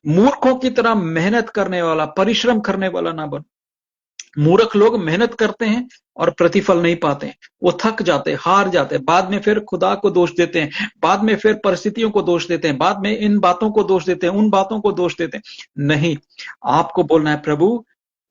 मूर्खों की तरह मेहनत करने वाला, परिश्रम करने वाला ना बनूं। मूर्ख लोग मेहनत करते हैं और प्रतिफल नहीं पाते हैं, वो थक जाते, हार जाते, बाद में फिर खुदा को दोष देते हैं, बाद में फिर परिस्थितियों को दोष देते हैं, बाद में इन बातों को दोष देते हैं, उन बातों को दोष देते हैं। नहीं, आपको बोलना है, प्रभु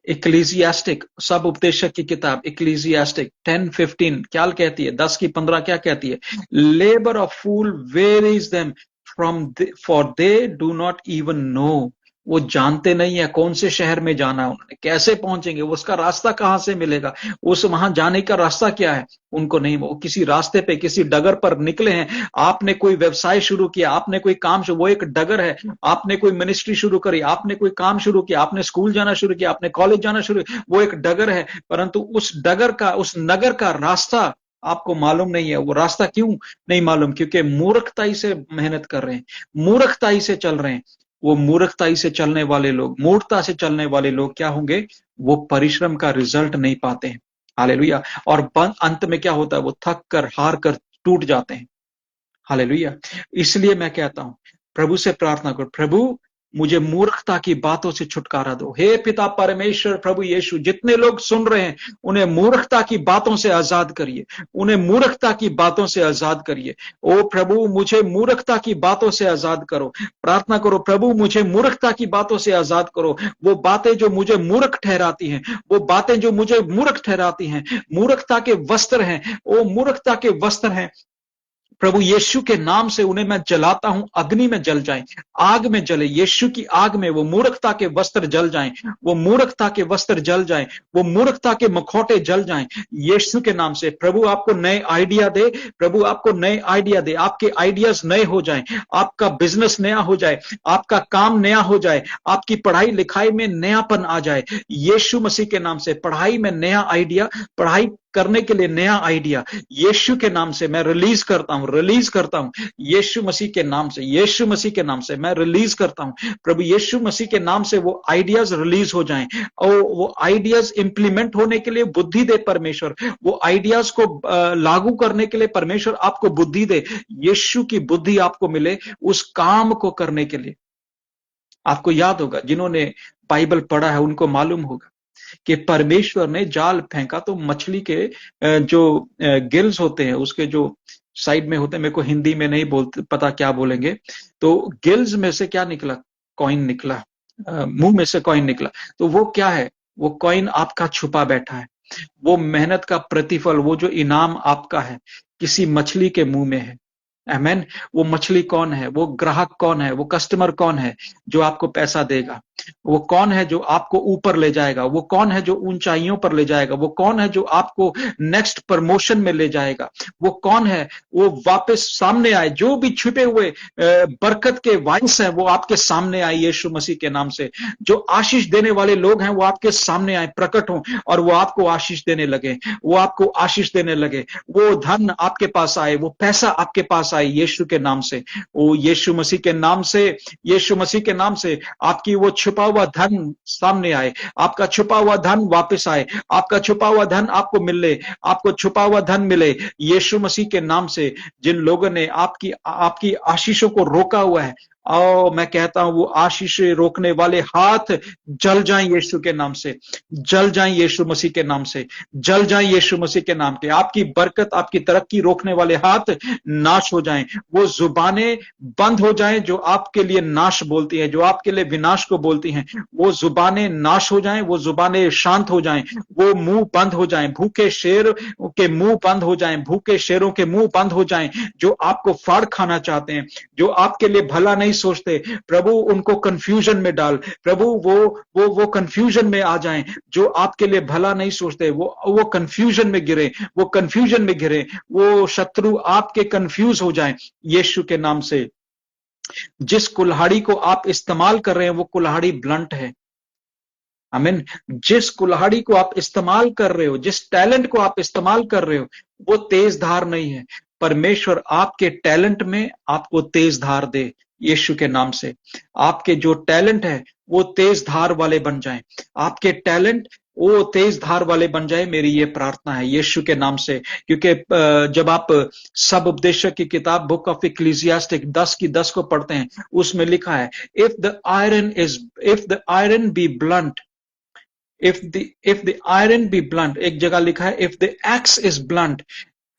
इक्लीसियास्टिक, सब उपदेशक की किताब इक्लीसियास्टिक 10:15 क्या कहती है, 10:15 क्या कहती है, labour of fool where is them from, for they do not even know. वो जानते नहीं है कौन से शहर में जाना है, उन्होंने कैसे पहुंचेंगे, वो उसका रास्ता कहां से मिलेगा, उस वहां जाने का रास्ता क्या है, उनको नहीं। वो किसी रास्ते पे, किसी डगर पर निकले हैं। आपने कोई व्यवसाय शुरू किया, आपने कोई काम शुरू, वो एक डगर है। आपने कोई मिनिस्ट्री शुरू करी, आपने कोई काम शुरू किया, आपने स्कूल जाना शुरू किया, आपने कॉलेज जाना शुरू किया, वो एक डगर है। परंतु उस डगर का, उस नगर का रास्ता आपको मालूम नहीं है। वो रास्ता क्यों नहीं मालूम? क्योंकि मूर्खताई से मेहनत कर रहे हैं, मूर्खताई से चल रहे हैं। वो मूर्खताई से चलने वाले लोग, मूर्खता से चलने वाले लोग क्या होंगे? वो परिश्रम का रिजल्ट नहीं पाते हैं। हालेलुया। और अंत में क्या होता है? वो थक कर, हार कर टूट जाते हैं। हालेलुया। इसलिए मैं कहता हूं, प्रभु से प्रार्थना करो, प्रभु मुझे मूर्खता की बातों से छुटकारा दो। हे पिता परमेश्वर, प्रभु यीशु, जितने लोग सुन रहे हैं उन्हें मूर्खता की बातों से आजाद करिए, उन्हें मूर्खता की बातों से आजाद करिए। ओ प्रभु मुझे मूर्खता की बातों से आजाद करो। प्रार्थना करो, प्रभु मुझे मूर्खता की बातों से आजाद करो। वो बातें जो मुझे मूर्ख ठहराती हैं, वो बातें जो मुझे मूर्ख ठहराती हैं, मूर्खता के वस्त्र हैं, वो मूर्खता के वस्त्र हैं। प्रभु यीशु के नाम से उन्हें मैं जलाता हूं, अग्नि में जल जाएं, आग में जले, यीशु की आग में वो मूर्खता के वस्त्र जल जाएं, वो मूर्खता के वस्त्र जल जाएं, वो मूर्खता के मुखौटे जल जाएं यीशु के नाम से। प्रभु आपको नए आइडिया दे, प्रभु आपको नए आइडिया दे, आपके आइडियाज नए हो जाएं, आपका बिजनेस नया हो जाए, आपका काम नया हो जाए, आपकी पढ़ाई लिखाई में नयापन आ जाए यीशु मसीह के नाम से। पढ़ाई में नया आइडिया, पढ़ाई करने के लिए नया आइडिया यीशु के नाम से मैं रिलीज करता हूं, रिलीज करता हूं यीशु मसीह के नाम से, यीशु मसीह के नाम से मैं रिलीज करता हूं। प्रभु यीशु मसीह के नाम से वो आइडियाज रिलीज हो जाएं और वो आइडियाज इंप्लीमेंट होने के लिए बुद्धि दे परमेश्वर, वो आइडियाज को लागू करने के लिए परमेश्वर आपको बुद्धि दे, यीशु की बुद्धि आपको मिले उस काम को करने के लिए। आपको याद होगा, जिन्होंने बाइबल पढ़ा है उनको मालूम होगा कि परमेश्वर ने जाल फेंका तो मछली के जो गिल्स होते हैं, उसके जो साइड में होते हैं, मेरे को हिंदी में नहीं बोलते, पता क्या बोलेंगे, तो गिल्स में से क्या निकला? कॉइन निकला, मुंह में से कॉइन निकला। तो वो क्या है? वो कॉइन आपका छुपा बैठा है, वो मेहनत का प्रतिफल, वो जो इनाम आपका है किसी मछली के मुंह में है। आमेन। वो मछली कौन है, वो ग्राहक कौन है, वो कस्टमर कौन है जो आपको पैसा देगा, वो कौन है जो आपको ऊपर ले जाएगा, वो कौन है जो ऊंचाइयों पर ले जाएगा, वो कौन है जो आपको नेक्स्ट प्रमोशन में ले जाएगा, वो कौन है वो वापस सामने आए, जो भी छुपे हुए बरकत के वाइस हैं वो आपके सामने आए यीशु मसीह के नाम से। जो आशीष देने वाले लोग हैं वो आपके सामने आए, प्रकट हों और वो आपको आशीष देने लगे, वो आपको आशीष देने लगे, वो धन आपके पास आए, वो पैसा आपके पास आए यीशु के नाम से। वो यीशु मसीह के नाम से, यीशु मसीह के नाम से आपकी वो छुपा हुआ धन सामने आए, आपका छुपा हुआ धन वापस आए, आपका छुपा हुआ धन आपको मिले, आपको छुपा हुआ धन मिले यीशु मसीह के नाम से। जिन लोगों ने आपकी आपकी आशीषों को रोका हुआ है, आओ मैं कहता हूं वो आशीष रोकने वाले हाथ जल जाएं यीशु के नाम से, जल जाएं यीशु मसीह के नाम से, जल जाएं यीशु मसीह के नाम के। आपकी बरकत, आपकी तरक्की रोकने वाले हाथ नाश हो जाएं, वो जुबानें बंद हो जाएं जो आपके लिए नाश बोलती है, जो आपके लिए विनाश को बोलती हैं, वो जुबानें नाश हो जाएं, वो जुबानें शांत हो जाएं, वो मुंह बंद हो जाएं, भूखे शेर के मुंह बंद हो जाएं, भूखे शेरों के मुंह बंद हो जाएं जो आपको फाड़ खाना चाहते हैं, जो आपके लिए भला नहीं सोचते। प्रभु उनको कंफ्यूजन में डाल, प्रभु वो कंफ्यूजन में आ जाएं, जो आपके लिए भला नहीं सोचते वो कंफ्यूजन में गिरे, वो कंफ्यूजन में गिरे, वो शत्रु आपके कंफ्यूज हो जाएं यीशु के नाम से। जिस कुल्हाड़ी को आप इस्तेमाल कर रहे हैं वो कुल्हाड़ी ब्लंट है, आमीन। जिस कुल्हाड़ी को आप इस्तेमाल कर रहे हो, जिस टैलेंट को आप इस्तेमाल कर रहे हो वो तेज धार नहीं है। परमेश्वर आपके टैलेंट में आपको तेज धार दे यीशु के नाम से। आपके जो टैलेंट है वो तेज धार वाले बन जाएं, आपके टैलेंट वो तेज धार वाले बन जाए, मेरी ये प्रार्थना है यीशु के नाम से। क्योंकि जब आप सब उपदेशक की किताब बुक ऑफ इक्लेसियास्टिक 10 की 10 को पढ़ते हैं, उसमें लिखा है if the iron be blunt, if the iron be blunt, एक जगह लिखा है if the axe is blunt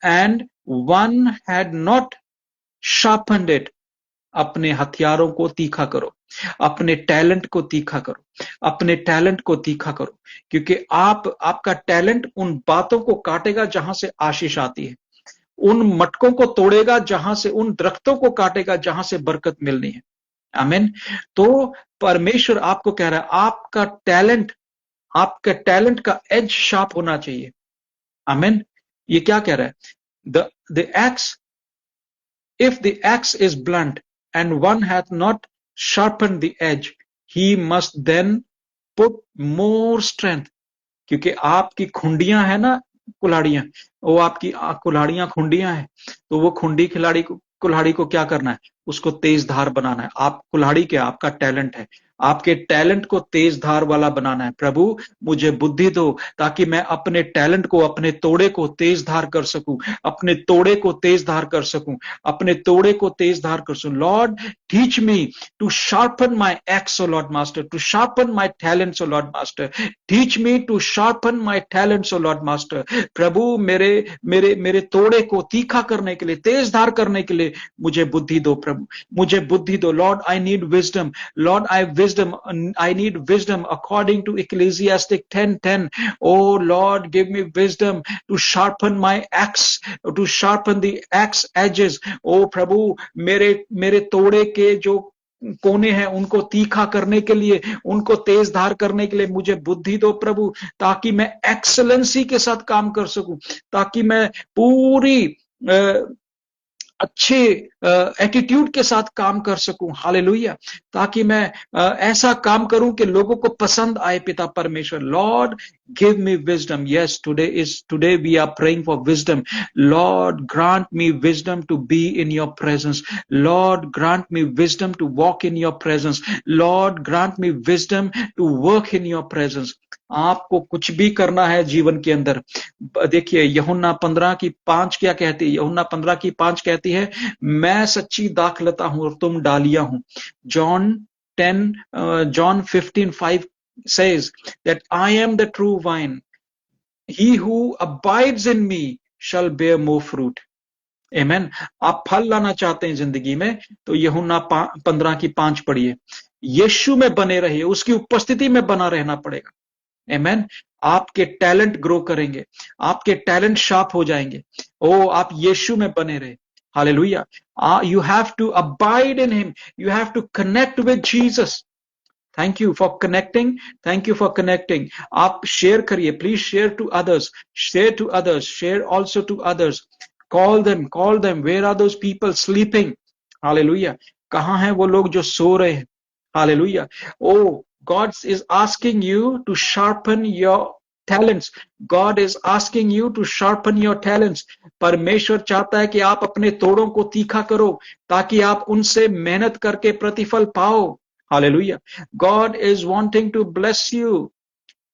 and one had not sharpened it, अपने हथियारों को तीखा करो, अपने टैलेंट को तीखा करो, अपने टैलेंट को तीखा करो। क्योंकि आपका टैलेंट उन बातों को काटेगा जहां से आशीष आती है, उन मटकों को तोड़ेगा जहां से, उन दरख्तों को काटेगा जहां से बरकत मिलनी है। आमीन। तो परमेश्वर आपको कह रहा है आपका टैलेंट का एज शार्प होना चाहिए। आमीन। ये क्या कह रहा है? The x, if the axe is blunt and one hath not sharpened the edge, he must then put more strength। क्योंकि आपकी खुंडियां है ना, कुल्हाड़ियां, वो आपकी कुल्हाड़ियां खुंडियां हैं, तो वो कुल्हाड़ी को क्या करना है? उसको तेज धार बनाना है। आप कुल्हाड़ी क्या? आपका टैलेंट है, आपके टैलेंट को तेज धार वाला बनाना है। प्रभु मुझे बुद्धि दो ताकि मैं अपने टैलेंट को, अपने तोड़े को तेज धार कर सकूं, अपने तोड़े को तेज धार कर सकूं, अपने तोड़े को तेज धार कर सकूं। Lord teach me to sharpen my axe O Lord master, to sharpen my talents O Lord master, teach me to sharpen my talents O Lord master. प्रभु मेरे मेरे मेरे तोड़े को तीखा करने के लिए, तेज धार करने के लिए मुझे बुद्धि दो। प्रभु मुझे बुद्धि दो। Lord I need wisdom, Lord I need wisdom according to Ecclesiastic 10:10. Oh Lord, give me wisdom to sharpen my axe, to sharpen the axe edges. Oh प्रभु मेरे तोड़े के जो कोने हैं उनको तीखा करने के लिए, उनको तेज धार करने के लिए मुझे बुद्धि दो प्रभु, ताकि मैं एक्सेलेंसी के साथ काम कर सकूं, ताकि मैं पूरी अच्छे एटीट्यूड के साथ काम कर सकूं। हालेलुया। ताकि मैं ऐसा काम करूं कि लोगों को पसंद आए। पिता परमेश्वर, lord give me wisdom. Yes, today we are praying for wisdom. Lord grant me wisdom to be in your presence. Lord grant me wisdom to walk in your presence. Lord grant me wisdom to work in your presence. आपको कुछ भी करना है जीवन के अंदर, देखिए यूहन्ना 15:5 क्या कहती है? यूहन्ना 15:5 कहती है, मैं सच्ची दाखलता हूं और तुम डालियां हूं। John 15:5 says that I am the true vine, he who abides in me shall bear more fruit। Amen। आप फल लाना चाहते हैं जिंदगी में तो यूहन्ना 15:5 पढ़िए। यीशु में बने रहिए, उसकी उपस्थिति में बना रहना पड़ेगा। Amen। आपके टैलेंट ग्रो करेंगे, आपके टैलेंट शार्प हो जाएंगे। ओ आप यीशु में बने रहे, Hallelujah. You have to abide in him. You have to connect with Jesus. Thank you for connecting. Thank you for connecting. आप share करिए. Please share to others. Share to others. Share also to others. Call them. Call them. Where are those people sleeping? Hallelujah. कहाँ हैं वो लोग जो सो रहे हैं? Hallelujah. Oh, God is asking you to sharpen your talents. God is asking you to sharpen your talents. परमेश्वर चाहता है कि आप अपने तोड़ों को तीखा करो ताकि आप उनसे मेहनत करके प्रतिफल पाओ. Hallelujah. God is wanting to bless you.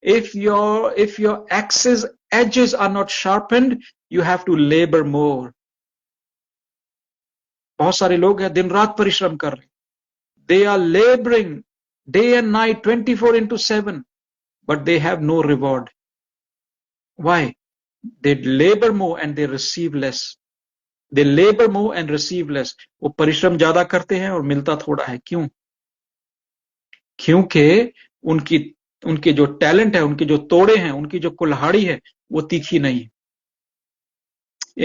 If your axe's edges are not sharpened, you have to labor more. बहुत सारे लोग हैं दिन रात परिश्रम कर रहे हैं. They are laboring day and night 24/7, but they have no reward. Why? They labor more and they receive less. They labor more and receive less. वो परिश्रम ज्यादा करते हैं और मिलता थोड़ा है. क्यों? क्योंकि उनके जो टैलेंट है, उनके जो तोड़े हैं, उनकी जो कुल्हाड़ी है, वो तीखी नहीं है.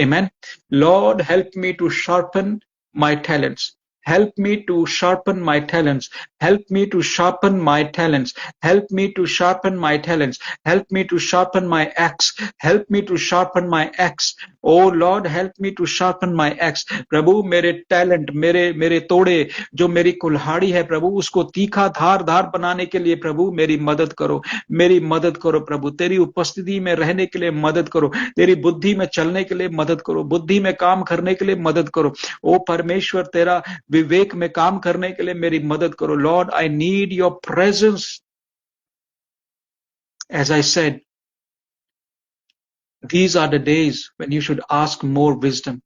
Amen. Lord, help me to sharpen my talents. Help me to sharpen my talents. Help me to sharpen my talents. Help me to sharpen my talents. Help me to sharpen my axe. Help me to sharpen my axe. Oh Lord, help me to sharpen my axe. प्रभु मेरे talent, मेरे तोड़े, जो मेरी कुल्हाड़ी है प्रभु, उसको तीखा धार बनाने के लिए प्रभु मेरी मदद करो. मेरी मदद करो प्रभु. तेरी उपस्थिति में रहने के लिए मदद करो. तेरी बुद्धि में चलने के लिए मदद करो. बुद्धि में काम करने के लिए मदद करो. ओ परमेश्वर, तेरा विवेक में काम करने के लिए मेरी मदद करो. Lord, I need your presence. As I said, these are the days when you should ask more wisdom.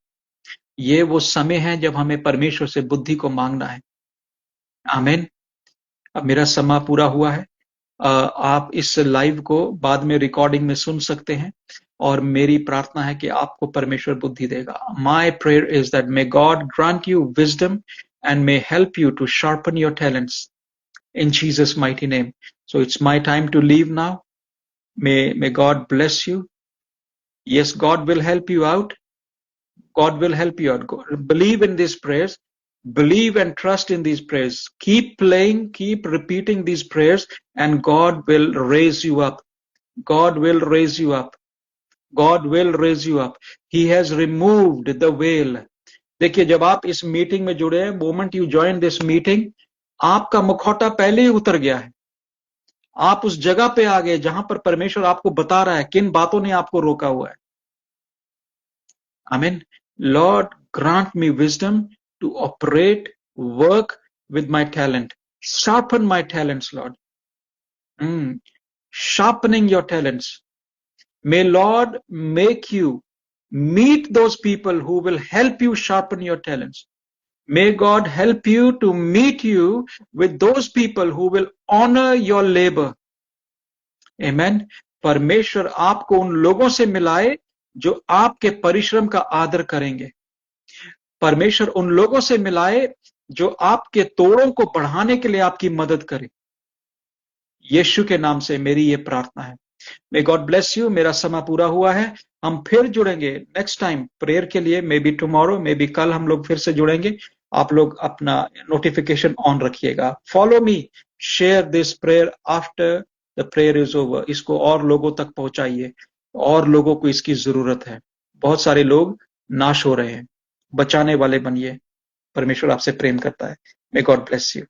ये वो समय है जब हमें परमेश्वर से बुद्धि को मांगना है. आमीन. अब मेरा समय पूरा हुआ है. आप इस लाइव को बाद में रिकॉर्डिंग में सुन सकते हैं और मेरी प्रार्थना है कि आपको परमेश्वर बुद्धि देगा. My prayer is that may God grant you wisdom and may help you to sharpen your talents in Jesus' mighty name. So it's my time to leave now. May God bless you. Yes, God will help you out. God will help you out. Believe in these prayers. Believe and trust in these prayers. Keep playing, keep repeating these prayers, and God will raise you up. God will raise you up. God will raise you up. He has removed the veil. देखिए, जब आप इस meeting में जुड़े हैं, moment you join this meeting, आपका मुखौटा पहले ही उतर गया है. आप उस जगह पे आ गए जहां पर परमेश्वर आपको बता रहा है किन बातों ने आपको रोका हुआ है. Amen. Lord, grant me wisdom to operate, work with my talent. Sharpen my talents, Lord. Sharpening your talents. May Lord make you meet those people who will help you sharpen your talents. May God help you to meet you with those people who will honor your labor. Amen. परमेश्वर आपको उन लोगों से मिलाए जो आपके परिश्रम का आदर करेंगे. परमेश्वर उन लोगों से मिलाए जो आपके तोड़ों को बढ़ाने के लिए आपकी मदद करे. यीशु के नाम से मेरी ये प्रार्थना है. May God bless you. मेरा समय पूरा हुआ है. हम फिर जुड़ेंगे नेक्स्ट टाइम प्रेयर के लिए. May be tomorrow, may be कल हम लोग फिर से जुड़ेंगे. आप लोग अपना नोटिफिकेशन ऑन रखिएगा. Follow me. Share this prayer after the prayer is over. इसको और लोगों तक पहुंचाइए. और लोगों को इसकी जरूरत है. बहुत सारे लोग नाश हो रहे हैं. बचाने वाले बनिए. परमेश्वर आपसे प्रेम करता है. May God bless you.